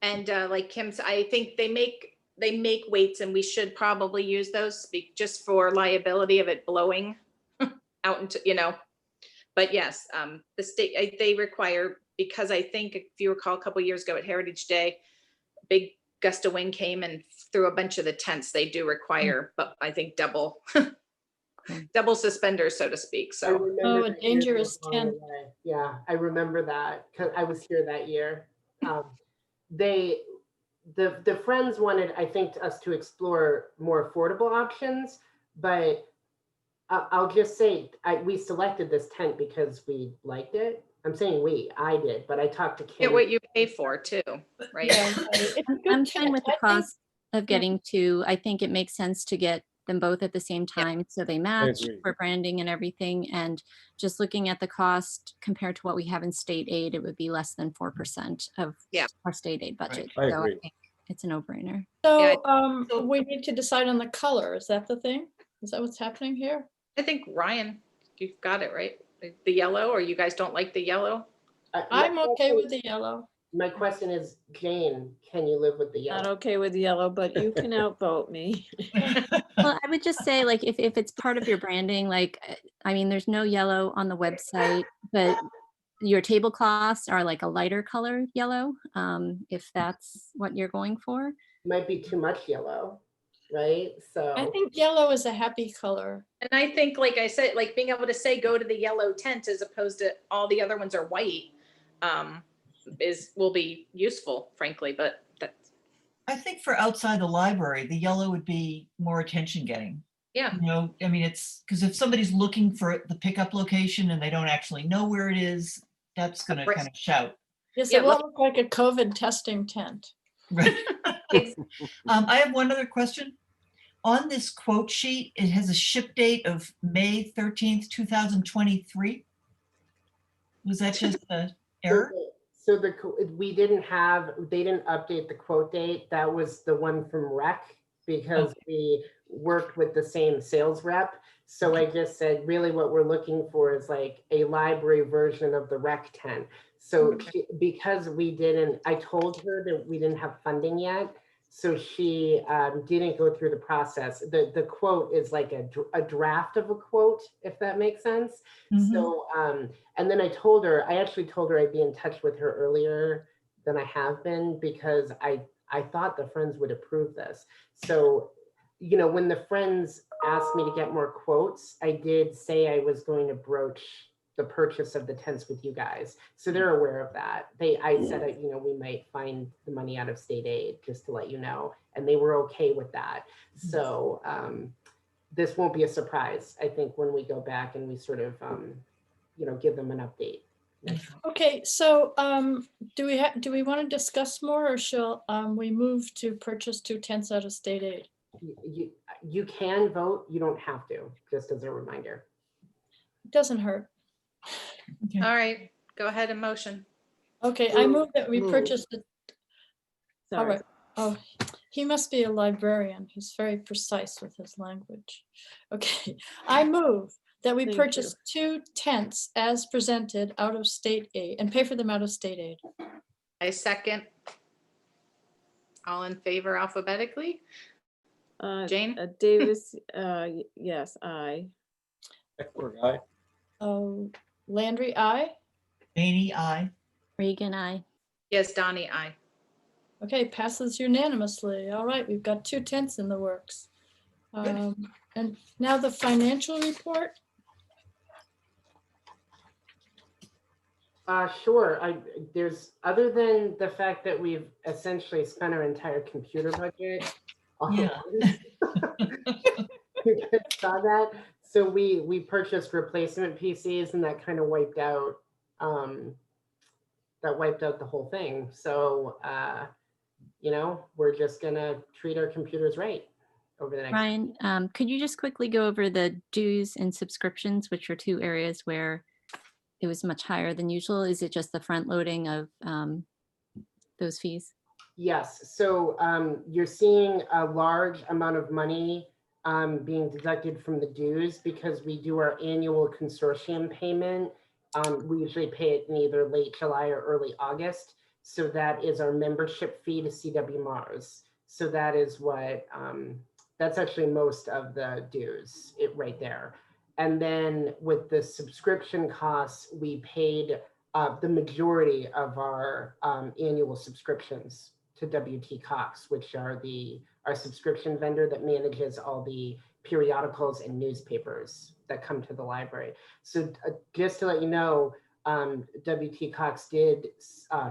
And like Kim said, I think they make weights, and we should probably use those just for liability of it blowing out into, you know. But yes, the state, they require, because I think if you recall a couple years ago at Heritage Day, big gust of wind came and threw a bunch of the tents. They do require, but I think double suspenders, so to speak. So Oh, a dangerous tent. Yeah, I remember that because I was here that year. The friends wanted, I think, us to explore more affordable options, but I'll just say we selected this tent because we liked it. I'm saying I did, but I talked to Kim. Get what you pay for too, right? Yeah, it's a good I'm tent. fine with the I think- cost of getting two. I think it makes sense to get them both at the same time so they match agree. for branding and everything. And just looking at the cost compared to what we have in state aid, it would be less than 4% of Yeah. our state aid budget. I So agree. I think it's a no-brainer. So So- we need to decide on the color. Is that the thing? Is that what's happening here? I think Ryan, you've got it right. The yellow, or you guys don't like the yellow? I'm okay with the yellow. My question is, Jane, can you live with the Not yellow? okay with yellow, but you can outvote me. Well, I would just say, like, if it's part of your branding, like, I mean, there's no yellow on the website, but your tablecloths are like a lighter color yellow, if that's what you're going for. Might be too much yellow, right? So I think yellow is a happy color. And I think, like I said, like being able to say, go to the yellow tent as opposed to all the other ones are white, will be useful, frankly, but that's, I think for outside the library, the yellow would be more attention getting. yeah. You know, I mean, it's because if somebody's looking for the pickup location and they don't actually know where it is, that's going to Right. kind of shout. Yes, Yeah, it won't look like a COVID testing tent. Right. I have one other question. On this quote sheet, it has a ship date of May 13th, 2023. Was that just an error? So they didn't update the quote date. That was the one from Rec because we worked with the same sales rep. So I just said, really what we're looking for is like a library version of the Rec tent. So because I told her that we didn't have funding yet. So she didn't go through the process. The quote is like a draft of a quote, if that makes sense. Mhm. So, and then I actually told her I'd be in touch with her earlier than I have been because I thought the Friends would approve this. So, you know, when the Friends asked me to get more quotes, I did say I was going to broach the purchase of the tents with you guys. So they're aware of that. I said, you know, we might find the money out of state aid just to let you know. And they were okay with that. So this won't be a surprise, I think, when we go back and we sort of, you know, give them an update. Okay, so do we want to discuss more, or shall we move to purchase 2 tents out of state aid? You can vote, you don't have to, just as a reminder. It doesn't hurt. Okay. All right, go ahead and motion. Okay, I move that we Move. purchase the, all Sorry. right. Oh, he must be a librarian. He's very precise with his language. Okay, I move that we Thank purchase 2 tents as presented out of state aid and pay for them out of state aid. I second. All in favor alphabetically? Jane? Davis, yes, I. Eckberg, aye. Oh, Landry, I. Rainey, aye. Regan, I. Yes, Donnie, aye. Okay, passes unanimously. All right, we've got 2 tents in the works. And now the financial report. Sure. There's, other than the fact that we've essentially spent our entire computer budget. on Yeah. this. You guys saw that. So we purchased replacement PCs, and that kind of wiped out the whole thing. So you know, we're just gonna treat our computers right over the next. Ryan, could you just quickly go over the dues and subscriptions, which are 2 areas where it was much higher than usual? Is it just the front loading of those fees? Yes, so you're seeing a large amount of money being deducted from the dues because we do our annual consortium payment. We usually pay it in either late July or early August. So that is our membership fee to CW Mars. So that is what, that's actually most of the dues, right there. And then with the subscription costs, we paid the majority of our annual subscriptions to WT Cox, which are our subscription vendor that manages all the periodicals and newspapers that come to the library. So just to let you know, WT Cox did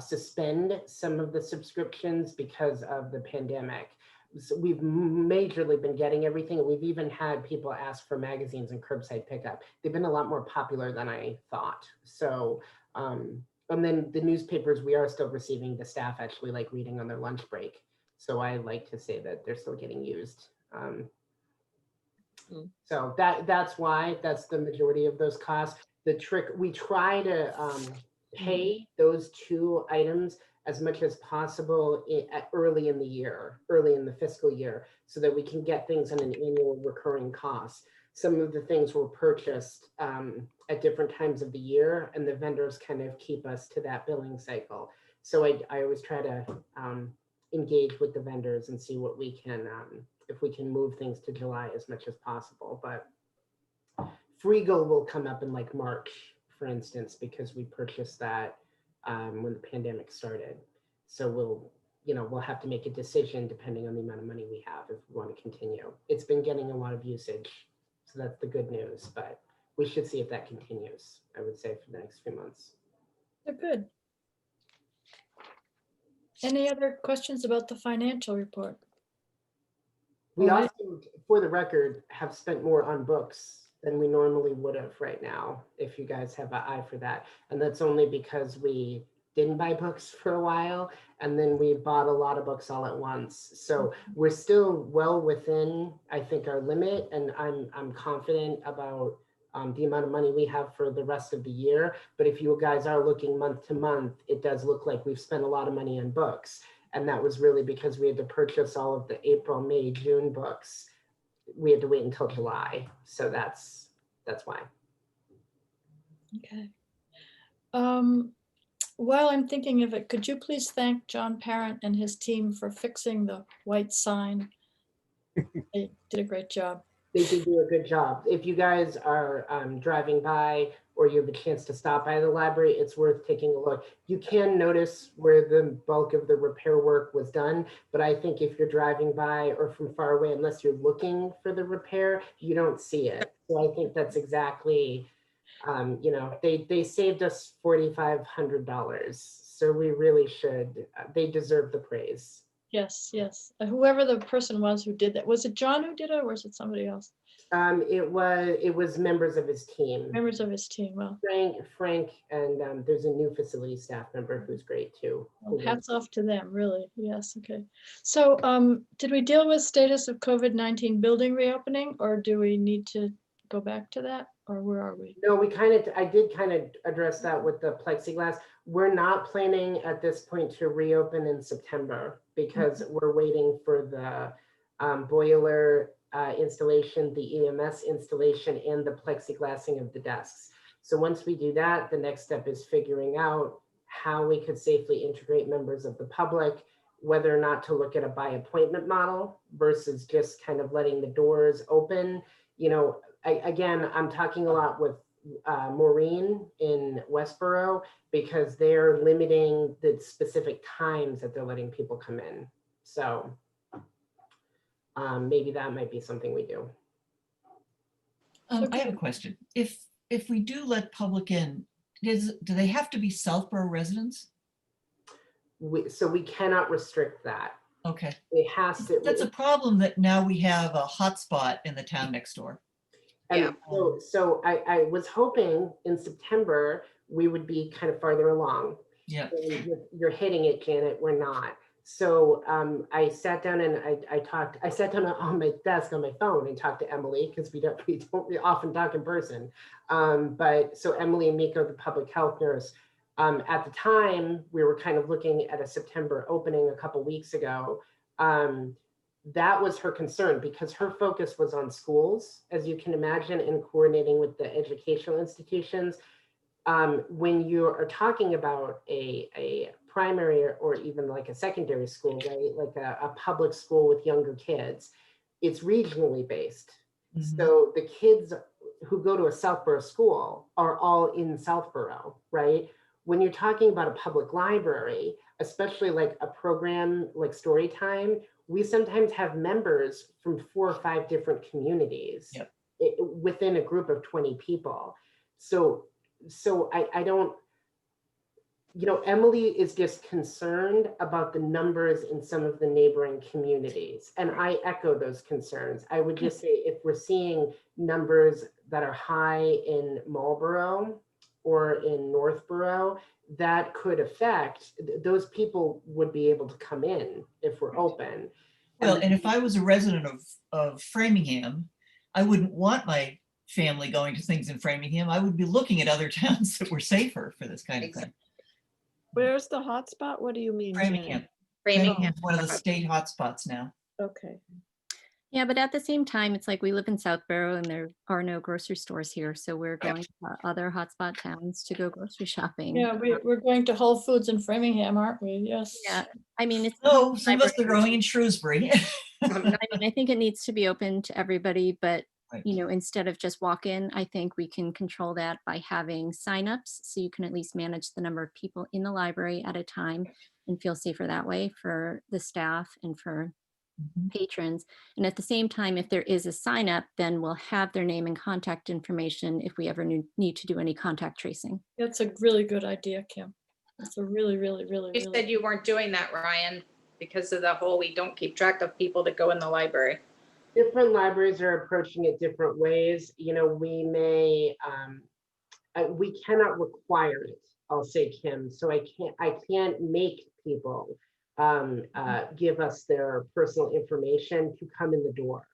suspend some of the subscriptions because of the pandemic. So we've majorly been getting everything. We've even had people ask for magazines and curbside pickup. They've been a lot more popular than I thought. So, and then the newspapers, we are still receiving, the staff actually like reading on their lunch break. So I like to say that they're still getting used. So that's why, that's the majority of those costs. The trick, we try to pay those 2 items as much as possible early in the year, early in the fiscal year, so that we can get things on an annual recurring cost. Some of the things were purchased at different times of the year, and the vendors kind of keep us to that billing cycle. So I always try to engage with the vendors and see what we can, if we can move things to July as much as possible. But Frigo will come up in like March, for instance, because we purchased that when the pandemic started. So we'll have to make a decision depending on the amount of money we have if we want to continue. It's been getting a lot of usage, so that's the good news, but we should see if that continues, I would say, for the next few months. They're good. Any other questions about the financial report? We All right. also, for the record, have spent more on books than we normally would have right now, if you guys have an eye for that. And that's only because we didn't buy books for a while, and then we bought a lot of books all at once. So we're still well within, I think, our limit, and I'm confident about the amount of money we have for the rest of the year. But if you guys are looking month to month, it does look like we've spent a lot of money on books. And that was really because we had to purchase all of the April, May, June books. We had to wait until July. So that's why. Okay. While I'm thinking of it, could you please thank John Parent and his team for fixing the white sign? They did a great job. They did do a good job. If you guys are driving by or you have a chance to stop by the library, it's worth taking a look. You can notice where the bulk of the repair work was done, but I think if you're driving by or from far away, unless you're looking for the repair, you don't see it. So I think that's exactly, you know, they saved us $4,500. So we really should, they deserve the praise. Yes, yes. Whoever the person was who did that, was it John who did it or was it somebody else? It was members of his team. Members of his team. Well, Frank, and there's a new facility staff member who's great too. well, hats off to them, really. Yes, okay. So did we deal with status of COVID-19 building reopening, or do we need to go back to that, or where are we? No, I did kind of address that with the plexiglass. We're not planning at this point to reopen in September because we're waiting for the boiler installation, the EMS installation, and the plexiglassing of the desks. So once we do that, the next step is figuring out how we could safely integrate members of the public, whether or not to look at a by appointment model versus just kind of letting the doors open. You know, again, I'm talking a lot with Maureen in Westboro because they're limiting the specific times that they're letting people come in. So maybe that might be something we do. I have a question. If we do let public in, do they have to be Southborough residents? So we cannot restrict that. Okay. It has to. That's a problem that now we have a hotspot in the town next door. And Yeah. so I was hoping in September we would be kind of farther along. Yeah. And you're hitting it, Janet. We're not. So I sat down and I sat down on my desk on my phone and talked to Emily because we don't often talk in person. But so Emily and Miko, the public health nurse, at the time we were kind of looking at a September opening a couple weeks ago. That was her concern because her focus was on schools, as you can imagine, and coordinating with the educational institutions. When you are talking about a primary or even like a secondary school, right? Like a public school with younger kids, it's regionally based. So the kids who go to a Southborough school are all in Southborough, right? When you're talking about a public library, especially like a program like Storytime, we sometimes have members from 4 or 5 different communities within a group of 20 people. So I don't, you know, Emily is just concerned about the numbers in some of the neighboring communities. And I echo those concerns. I would just say if we're seeing numbers that are high in Marlborough or in Northborough, that could affect, those people would be able to come in if we're open. Well, and if I was a resident of Framingham, I wouldn't want my family going to things in Framingham. I would be looking at other towns that were safer for this kind of thing. Where's the hotspot? What do you mean, Janet? Framingham. Framingham. Framinham's one of the state hotspots now. Okay. Yeah, but at the same time, it's like we live in Southborough and there are no grocery stores here. So we're going to other hotspot towns to go grocery shopping. Yeah, we're going to Whole Foods in Framingham, aren't we? Yes. Yeah, I mean, it's. Oh, some of us are going in Shrewsbury. I mean, I think it needs to be open to everybody, but Right. you know, instead of just walk in, I think we can control that by having signups so you can at least manage the number of people in the library at a time and feel safer that way for the staff and for patrons. And at the same time, if there is a sign up, then we'll have their name and contact information if we ever need to do any contact tracing. That's a really good idea, Kim. That's a really, really, really, You said you weren't doing that, Ryan, because of the whole, we don't keep track of people that go in the library. Different libraries are approaching it different ways. You know, we may, we cannot require it, I'll say, Kim. So I can't make people give us their personal information to come in the door.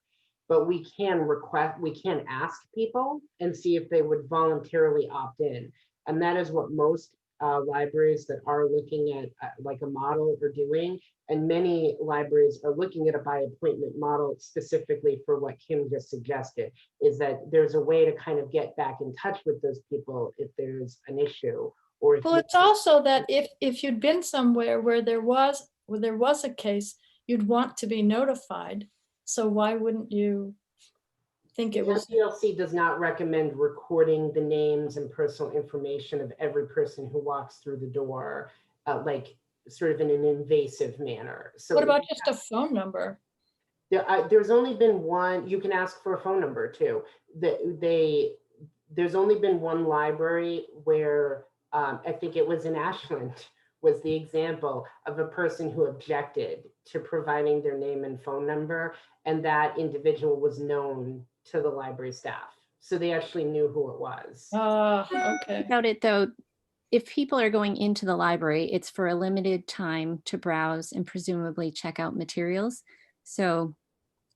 But we can ask people and see if they would voluntarily opt in. And that is what most libraries that are looking at like a model are doing. And many libraries are looking at a by appointment model specifically for what Kim just suggested, is that there's a way to kind of get back in touch with those people if there's an issue. Or if Well, it's also that if you'd been somewhere where there was a case, you'd want to be notified. So why wouldn't you think it was? SDLC does not recommend recording the names and personal information of every person who walks through the door, like sort of in an invasive manner. So What about just a phone number? there's only been one. You can ask for a phone number too. There's only been one library where I think it was in Ashland was the example of a person who objected to providing their name and phone number, and that individual was known to the library staff. So they actually knew who it was. Okay. About it though, if people are going into the library, it's for a limited time to browse and presumably check out materials. So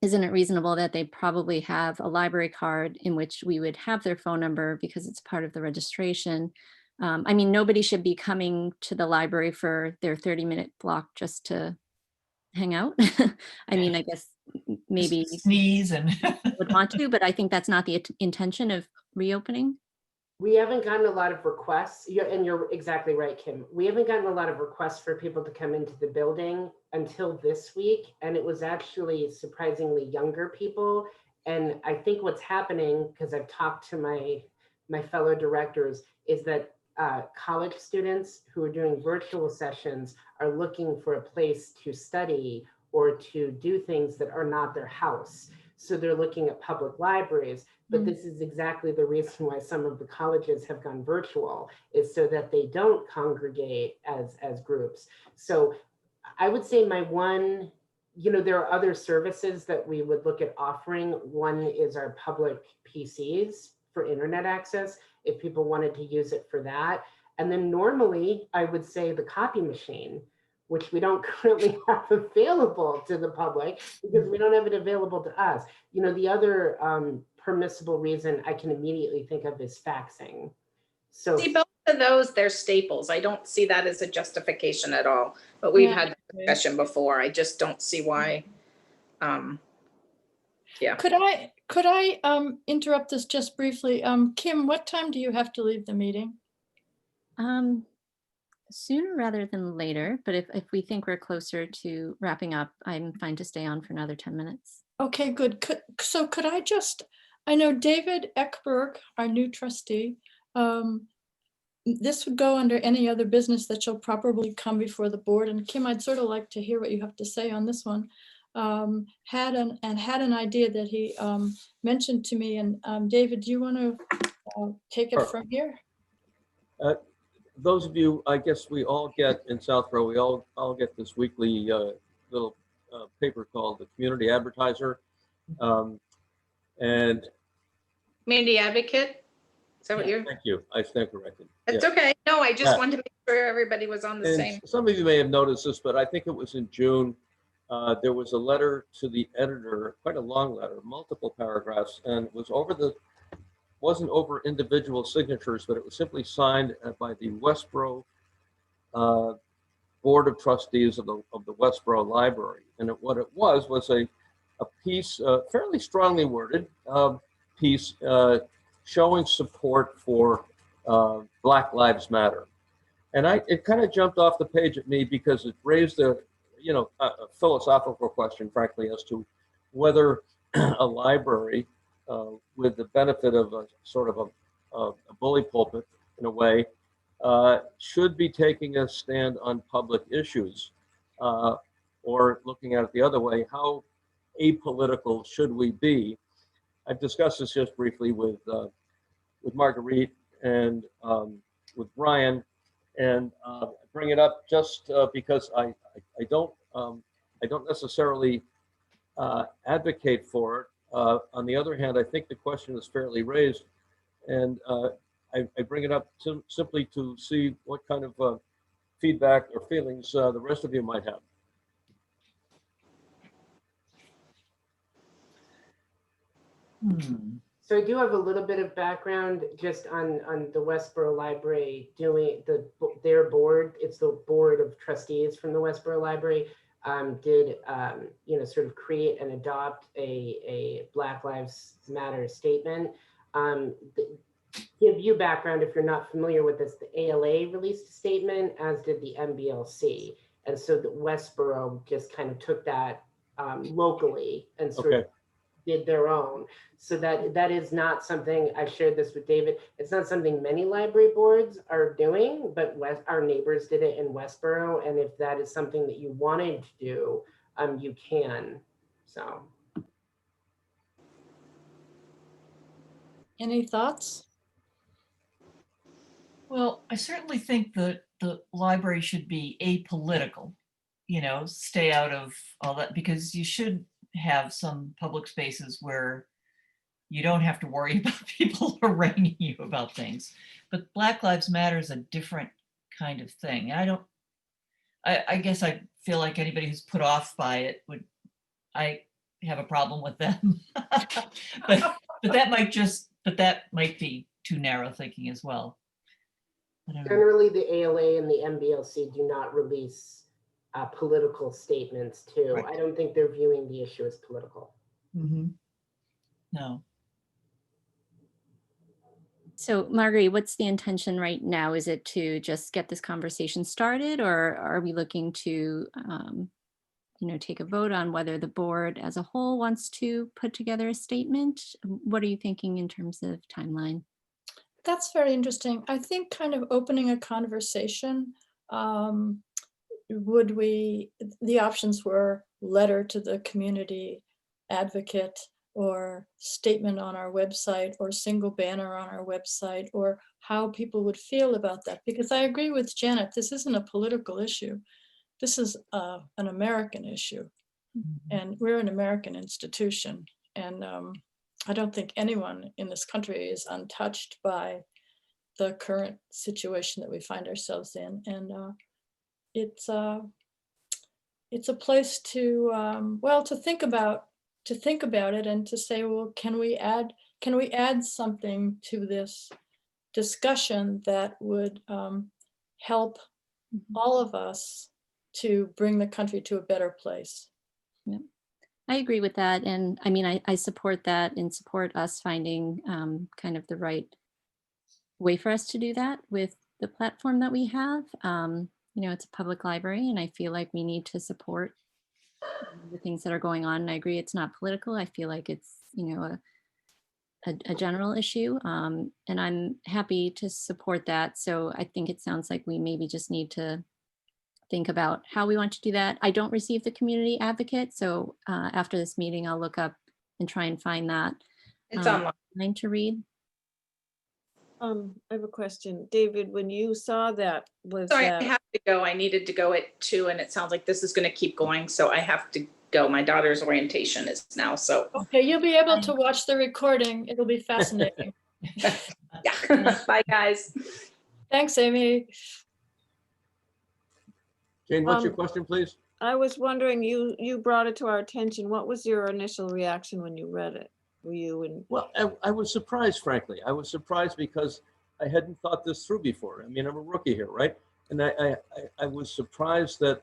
isn't it reasonable that they probably have a library card in which we would have their phone number because it's part of the registration? I mean, nobody should be coming to the library for their 30-minute block just to hang out. I mean, I guess maybe Sneeze and. would want to, but I think that's not the intention of reopening. We haven't gotten a lot of requests, and you're exactly right, Kim. We haven't gotten a lot of requests for people to come into the building until this week, and it was actually surprisingly younger people. And I think what's happening, because I've talked to my fellow directors, is that college students who are doing virtual sessions are looking for a place to study or to do things that are not their house. So they're looking at public libraries. But this is exactly the reason why some of the colleges have gone virtual, is so that they don't congregate as groups. So I would say my one, there are other services that we would look at offering. One is our public PCs for internet access, if people wanted to use it for that. And then normally I would say the copy machine, which we don't currently have available to the public because we don't have it available to us. The other permissible reason I can immediately think of is faxing. So See, both of those, they're staples. I don't see that as a justification at all, but we've had that discussion before. I just don't see why. Yeah. Could I interrupt this just briefly? Kim, what time do you have to leave the meeting? Sooner rather than later, but if we think we're closer to wrapping up, I'm fine to stay on for another 10 minutes. Okay, good. Could I just, I know David Eckberg, our new trustee, this would go under any other business that shall properly come before the board. And Kim, I'd sort of like to hear what you have to say on this one. Had an idea that he mentioned to me. And David, do you want to take it from here? Those of you, I guess we all get in Southborough, we all get this weekly little paper called the Community Advertiser. And Community advocate? Is that what you're? thank you. I stand corrected. It's Yeah. okay. No, I just Yeah. wanted to make sure everybody was on the And same. some of you may have noticed this, but I think it was in June. There was a letter to the editor, quite a long letter, multiple paragraphs, and it was wasn't over individual signatures, but it was simply signed by the Westboro Board of Trustees of the Westboro Library. And what it was a piece, fairly strongly worded piece, showing support for Black Lives Matter. And it kind of jumped off the page at me because it raised a philosophical question, frankly, as to whether a library with the benefit of a sort of a bully pulpit in a way, should be taking a stand on public issues, or looking at it the other way, how apolitical should we be? I've discussed this just briefly with Marguerite and with Brian, and bring it up just because I don't necessarily advocate for it. On the other hand, I think the question is fairly raised, and I bring it up simply to see what kind of feedback or feelings the rest of you might have. So I do have a little bit of background just on the Westboro Library doing their board. It's the Board of Trustees from the Westboro Library. Did sort of create and adopt a Black Lives Matter statement. Give you background if you're not familiar with this, the ALA released a statement, as did the MBLC. And so the Westboro just kind of took that locally and sort of did their own. So that is not something, I shared this with David, it's not something many library boards are doing, but our neighbors did it in Westboro. And if that is something that you wanted to do, you can, so. Any thoughts? Well, I certainly think that the library should be apolitical, stay out of all that, because you should have some public spaces where you don't have to worry about people haranguing you about things. But Black Lives Matter is a different kind of thing. I guess I feel like anybody who's put off by it I have a problem with them. but that might be too narrow thinking as well. I don't know. Generally, the ALA and the MBLC do not release political statements too. Right. I don't think they're viewing the issue as political. Mhm. No. So Marguerite, what's the intention right now? Is it to just get this conversation started, or are we looking to, take a vote on whether the board as a whole wants to put together a statement? What are you thinking in terms of timeline? That's very interesting. I think kind of opening a conversation, the options were letter to the community advocate, or statement on our website, or single banner on our website, or how people would feel about that. Because I agree with Janet, this isn't a political issue. This is an American issue, and we're an American institution. And I don't think anyone in this country is untouched by the current situation that we find ourselves in. And it's a place to, to think about it, and to say, well, can we add something to this discussion that would help all of us to bring the country to a better place? Yeah, I agree with that. And I mean, I support that, and support us finding kind of the right way for us to do that with the platform that we have. It's a public library, and I feel like we need to support the things that are going on. And I agree, it's not political. I feel like it's, a general issue. And I'm happy to support that. So I think it sounds like we maybe just need to think about how we want to do that. I don't receive the community advocate. So after this meeting, I'll look up and try and find that. It's online. To read. I have a question. David, when you saw that, was Sorry, that? I have to go. I needed to go at 2, and it sounds like this is going to keep going, so I have to go. My daughter's orientation is now, so. Okay, you'll be able to watch the recording. It'll be fascinating. Yeah. Bye, guys. Thanks, Amy. Jane, what's your question, please? I was wondering, you brought it to our attention. What was your initial reaction when you read it? Were you in? Well, I was surprised, frankly. I was surprised because I hadn't thought this through before. I mean, I'm a rookie here, right? And I was surprised that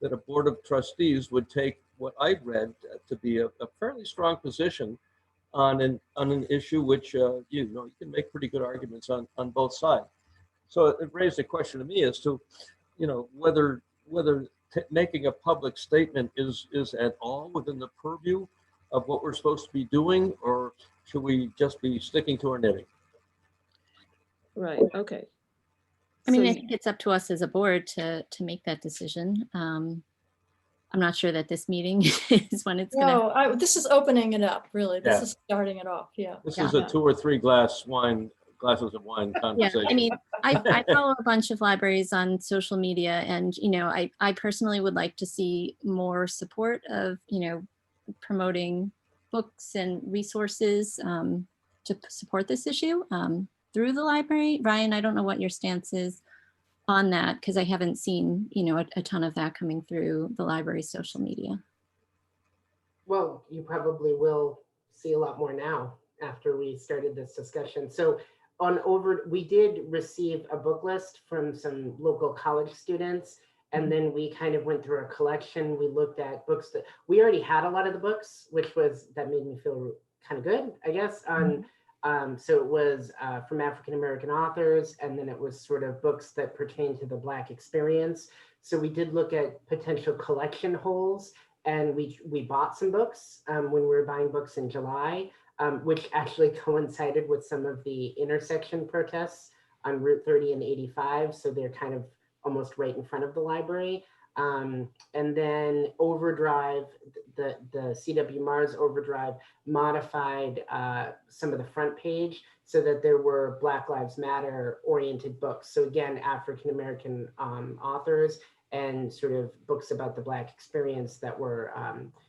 that a board of trustees would take what I read to be a fairly strong position on an issue which you can make pretty good arguments on both sides. So it raised a question to me as to whether making a public statement is at all within the purview of what we're supposed to be doing, or should we just be sticking to our knitting? Right, okay. I mean, So I think it's up to us as a board to make that decision. I'm not sure that this meeting is when it's going to. No, this is opening it up, really. This Yeah. is starting it off, yeah. This Yeah. is a 2 or 3 glasses of wine Yeah, conversation. I mean, I follow a bunch of libraries on social media, and, I personally would like to see more support of, promoting books and resources to support this issue through the library. Ryan, I don't know what your stance is on that, because I haven't seen, a ton of that coming through the library's social media. Well, you probably will see a lot more now after we started this discussion. So we did receive a book list from some local college students, and then we kind of went through a collection. We looked at books that we already had a lot of the books, that made me feel kind of good, I guess. So it was from African-American authors, and then it was sort of books that pertain to the Black experience. So we did look at potential collection holes, and we bought some books when we were buying books in July, which actually coincided with some of the intersection protests on Route 30 and 85. So they're kind of almost right in front of the library. And then Overdrive, the CW Mars Overdrive modified some of the front page so that there were Black Lives Matter oriented books. So again, African-American authors, and sort of books about the Black experience that were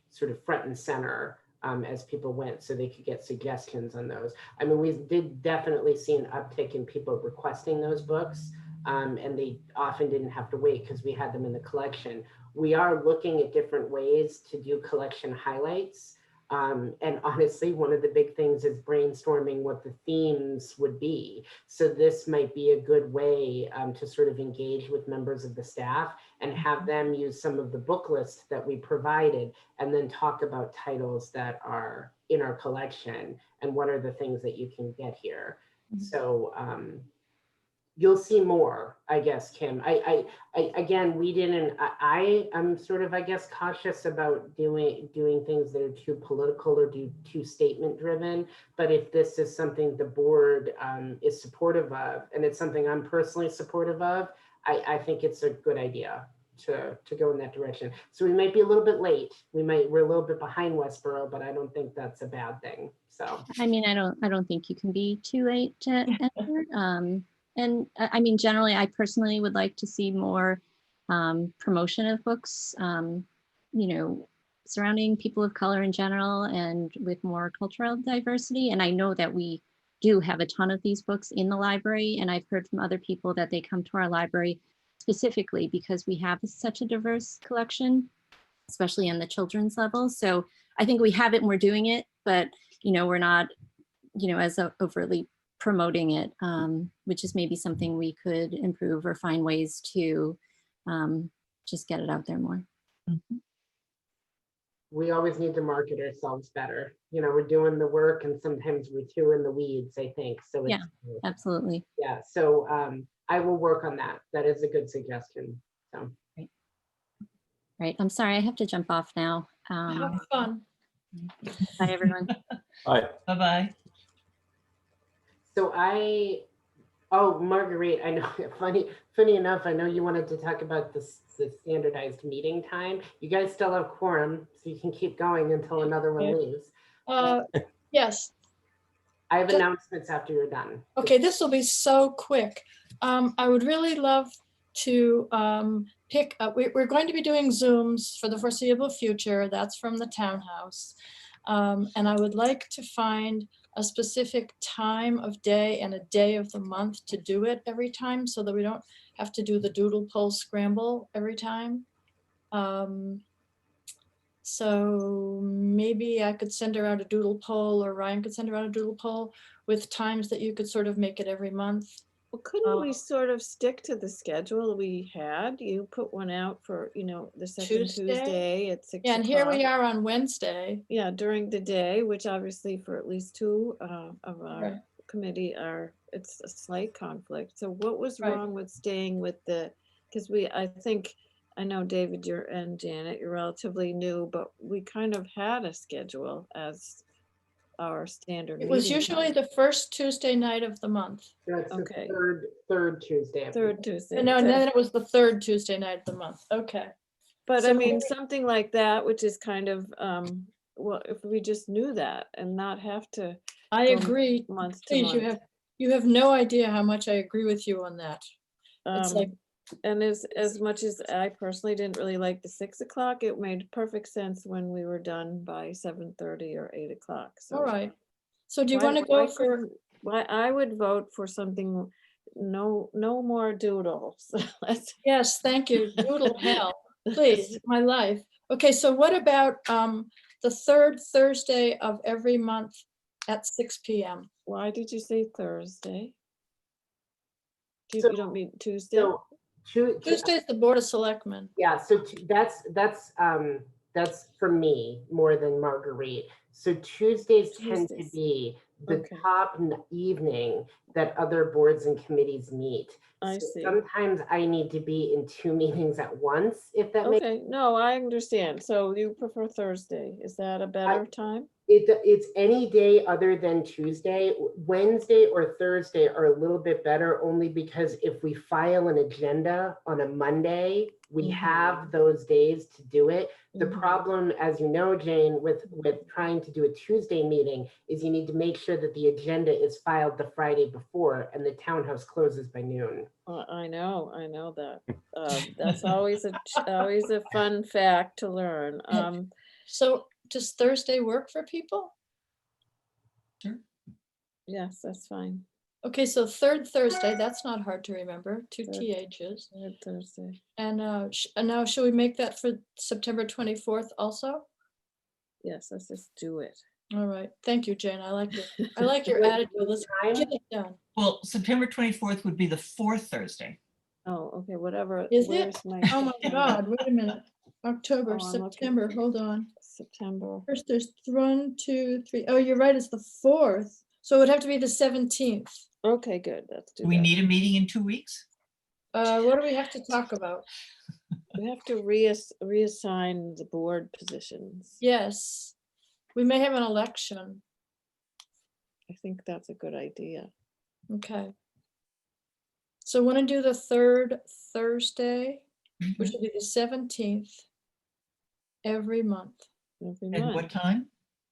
sort of front and center as people went, so they could get suggestions on those. I mean, we did definitely see an uptick in people requesting those books, and they often didn't have to wait because we had them in the collection. We are looking at different ways to do collection highlights. And honestly, one of the big things is brainstorming what the themes would be. So this might be a good way to sort of engage with members of the staff and have them use some of the book lists that we provided, and then talk about titles that are in our collection and what are the things that you can get here. So you'll see more, I guess, Kim. Again, we didn't, I'm sort of, I guess, cautious about doing things that are too political or too statement driven. But if this is something the board is supportive of, and it's something I'm personally supportive of, I think it's a good idea to go in that direction. So we might be a little bit late. We're a little bit behind Westboro, but I don't think that's a bad thing. So I mean, I don't think you can be too late to enter. And I mean, generally, I personally would like to see more promotion of books, you know, surrounding people of color in general and with more cultural diversity. And I know that we do have a ton of these books in the library. And I've heard from other people that they come to our library specifically because we have such a diverse collection, especially in the children's level. So I think we have it and we're doing it, but, you know, we're not, you know, as overly promoting it, which is maybe something we could improve or find ways to just get it out there more. we always need to market ourselves better. You know, we're doing the work and sometimes we're too in the weeds, I think. So it's, Absolutely. yeah. So I will work on that. That is a good suggestion. So. Right. I'm sorry, I have to jump off now. Have fun. Bye, everyone. Bye. Bye-bye. So oh, Marguerite, I know, funny enough, I know you wanted to talk about the standardized meeting time. You guys still have quorum, so you can keep going until another one leaves. Yes. I have announcements after you're done. Okay, this will be so quick. I would really love to pick up, we're going to be doing Zooms for the foreseeable future. That's from the townhouse. And I would like to find a specific time of day and a day of the month to do it every time so that we don't have to do the doodle poll scramble every time. So maybe I could send her out a doodle poll, or Ryan could send her out a doodle poll with times that you could sort of make it every month. Well, couldn't we sort of stick to the schedule we had? You put one out for, you know, the second Tuesday at 6 Yeah, and here we o'clock. are on Wednesday. Yeah, during the day, which obviously for at least two of our committee it's a slight conflict. So what was wrong with staying with because I know David, and Janet, you're relatively new, but we kind of had a schedule as our standard. It was usually the first Tuesday night of the month. That's Okay. the third Tuesday. Third Tuesday. No, and then it was the third Tuesday night of the month. Okay. But So I mean, something like that, which is kind of, well, if we just knew that and not have to. I agree. Month to Please, month. you have no idea how much I agree with you on that. It's like, And as much as I personally didn't really like the 6 o'clock, it made perfect sense when we were done by 7:30 or 8 o'clock. So all right. So do you want to go for? Why I would vote for something, no more doodles. Yes, thank you. Doodle hell, please, my life. Okay, so what about the third Thursday of every month at 6 p.m.? Why did you say Thursday? You don't mean Tuesday? So Tuesday's the Board of Selectmen. yeah, so that's for me more than Marguerite. So Tuesdays tend to be the top evening that other boards and committees meet. I So see. sometimes I need to be in 2 meetings at once, if that makes Okay, no, I understand. So you prefer Thursday. Is that a better time? It's any day other than Tuesday. Wednesday or Thursday are a little bit better only because if we file an agenda on a Monday, we have those days to do it. The problem, as you know, Jane, with trying to do a Tuesday meeting is you need to make sure that the agenda is filed the Friday before and the townhouse closes by noon. I know that. That's always a fun fact to learn. So does Thursday work for people? Yes, that's fine. Okay, so third Thursday, that's not hard to remember, two Third. THs. Third Thursday. And now should we make that for September 24th also? Yes, let's just do it. All right, thank you, Jane. I like your What- attitude. what Let's time? get it done. Well, September 24th would be the fourth Thursday. Oh, okay, whatever. Is it? Where's my Oh my September? God, wait a minute. October, Oh, I'm looking. September, hold on. September. First, there's 1, 2, 3. Oh, you're right, it's the 4th. So it would have to be the 17th. Okay, good. Let's do Do we that. need a meeting in 2 weeks? What do we have to talk about? We have to reassign the board positions. Yes, we may have an election. I think that's a good idea. Okay. So want to do the third Thursday, which Mhm. will be the 17th every month, Every And month. what time?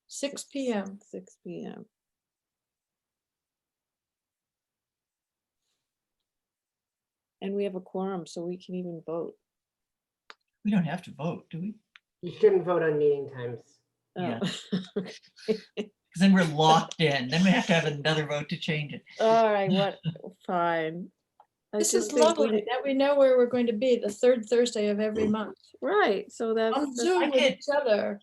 6 p.m. 6 p.m. And we have a quorum, so we can even vote. We don't have to vote, do we? You shouldn't vote on meeting times. Yeah. Oh. Because then we're locked in. Then we have to have another vote to change it. All right, what, fine. I This just is think we lovely need- that we know where we're going to be the third Thursday of every month. Right, so that's, On that's- Zoom with can't- each other.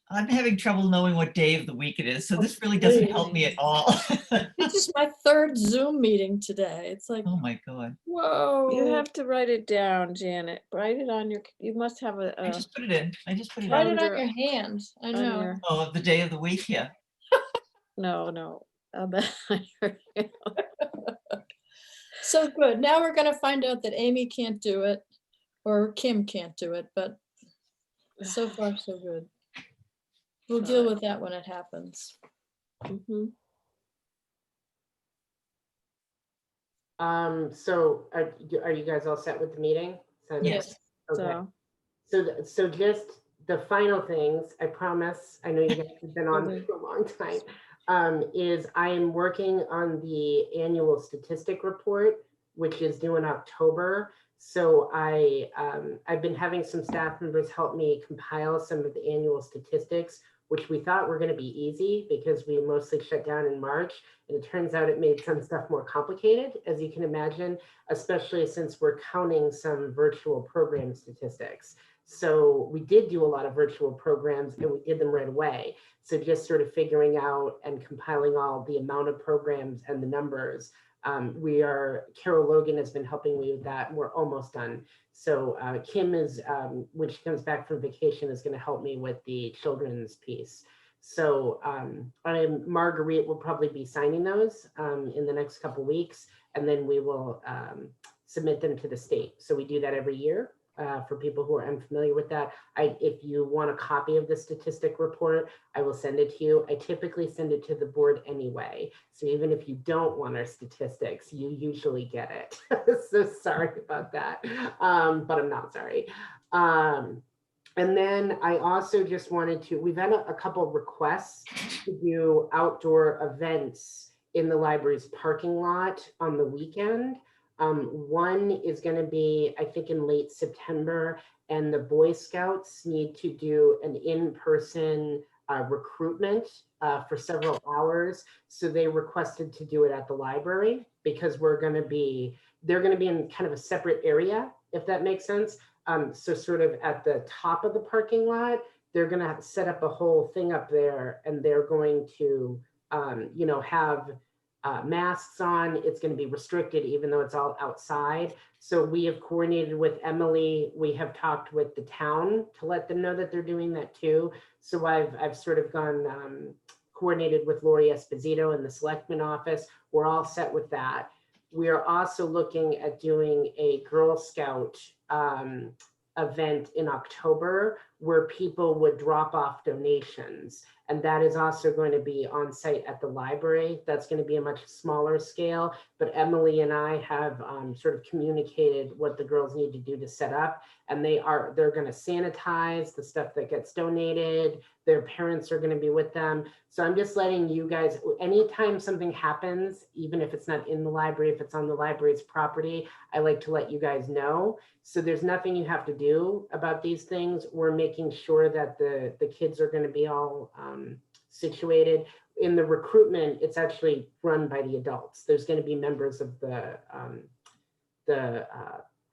I'm having trouble knowing what day of the week it is, so Oh, this really doesn't help me really? at all. This is my third Zoom meeting today. It's like, Oh my God. whoa. you have to write it down, Janet. Write it on your, you must have I a just put it in. I just put it Write in. it on calendar your hands. I on know. your, Oh, the day of the week, yeah. no. on your- So good. Now we're gonna find out that Amy can't do it or Kim can't do it, but so far so good. We'll deal Alright. with that when it happens. Mhm. So are you guys all set with the meeting? So- Yes. Okay. So, So just the final things, I promise, I know you guys have been on Okay. for a long time, is I am working on the annual statistic report, which is due in October. So I've been having some staff members help me compile some of the annual statistics, which we thought were going to be easy because we mostly shut down in March. And it turns out it made some stuff more complicated, as you can imagine, especially since we're counting some virtual program statistics. So we did do a lot of virtual programs and we did them right away. So just sort of figuring out and compiling all the amount of programs and the numbers. Carol Logan has been helping me with that and we're almost done. So Kim is, when she comes back from vacation, is going to help me with the children's piece. So Marguerite will probably be signing those in the next couple weeks, and then we will submit them to the state. So we do that every year. For people who are unfamiliar with that, if you want a copy of the statistic report, I will send it to you. I typically send it to the board anyway. So even if you don't want our statistics, you usually get it. So sorry about that, but I'm not sorry. And then I also just wanted to, we've had a couple of requests to do outdoor events in the library's parking lot on the weekend. One is going to be, I think, in late September, and the Boy Scouts need to do an in-person recruitment for several hours. So they requested to do it at the library because they're going to be in kind of a separate area, if that makes sense. So sort of at the top of the parking lot, they're going to set up a whole thing up there, and they're going to, have masks on. It's going to be restricted, even though it's all outside. So we have coordinated with Emily. We have talked with the town to let them know that they're doing that too. So I've sort of gone coordinated with Lori Esposito in the Selectman office. We're all set with that. We are also looking at doing a Girl Scout event in October where people would drop off donations. And that is also going to be on site at the library. That's going to be a much smaller scale, but Emily and I have sort of communicated what the girls need to do to set up. and they're going to sanitize the stuff that gets donated. Their parents are going to be with them. So I'm just letting you guys, anytime something happens, even if it's not in the library, if it's on the library's property, I like to let you guys know. So there's nothing you have to do about these things. We're making sure that the kids are going to be all situated. In the recruitment, it's actually run by the adults. There's going to be members of the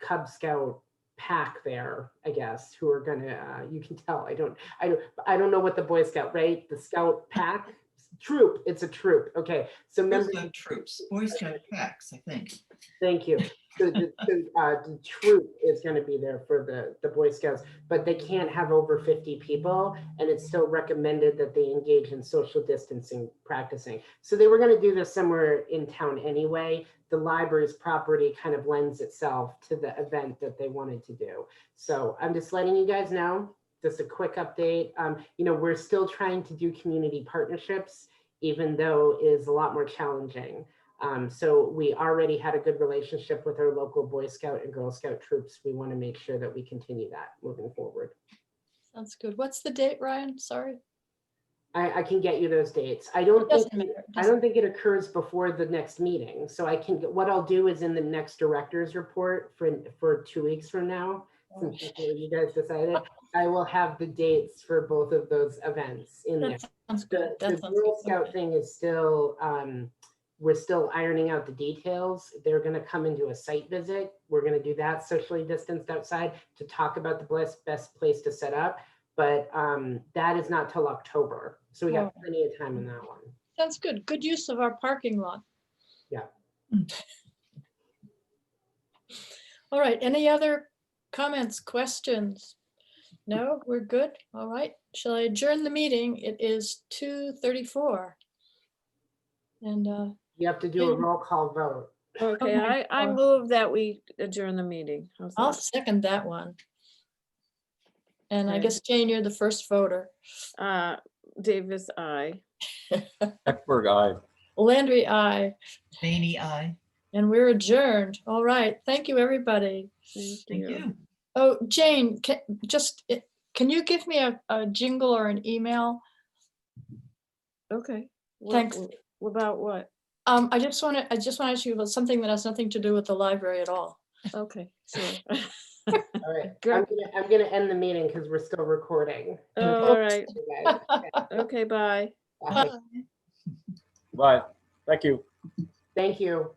Cub Scout pack there, I guess, who are gonna, you can tell, I don't know what the Boy Scout, right? The Scout pack, troop, it's a troop. Okay, so Girl members, Scout troops, Boy Scout packs, I think. thank you. So the troop is gonna be there for the Boy Scouts, but they can't have over 50 people, and it's still recommended that they engage in social distancing practicing. So they were gonna do this somewhere in town anyway. The library's property kind of lends itself to the event that they wanted to do. So I'm just letting you guys know, just a quick update. You know, we're still trying to do community partnerships, even though it is a lot more challenging. So we already had a good relationship with our local Boy Scout and Girl Scout troops. We want to make sure that we continue that moving forward. Sounds good. What's the date, Ryan? Sorry. I can get you those dates. I don't Doesn't matter. It I doesn't- don't think it occurs before the next meeting. So I can, what I'll do is in the next director's report for 2 weeks from now, since that's what you guys decided, I will have the dates for both of those events in there. That sounds The, good. That the sounds Girl good. Scout Okay. thing is still, we're still ironing out the details. They're gonna come and do a site visit. We're gonna do that socially distanced outside to talk about the best place to set up. But that is not till October. So we got Oh. plenty of time on that one. Sounds good. Good use of our parking lot. Yeah. All right. Any other comments, questions? No, we're good. All right. Shall I adjourn the meeting? It is 2:34. And You have to do a roll call vote. Okay, my I God. move that we adjourn the meeting. How's I'll that? second that one. And I Okay. guess, Jane, you're the first voter. Davis, aye. Eckberg, aye. Landry, aye. Rainy eye. And we're adjourned. All right. Thank you, everybody. Thank you. Oh, Jane, can you give me a jingle or an email? Okay. Thanks. About what? I just want to ask you about something that has nothing to do with the library at all. Okay, sure. All right, Good. I'm gonna end the meeting because we're still recording. All right. You guys. Okay, bye. Bye. Bye. Thank you. Thank you.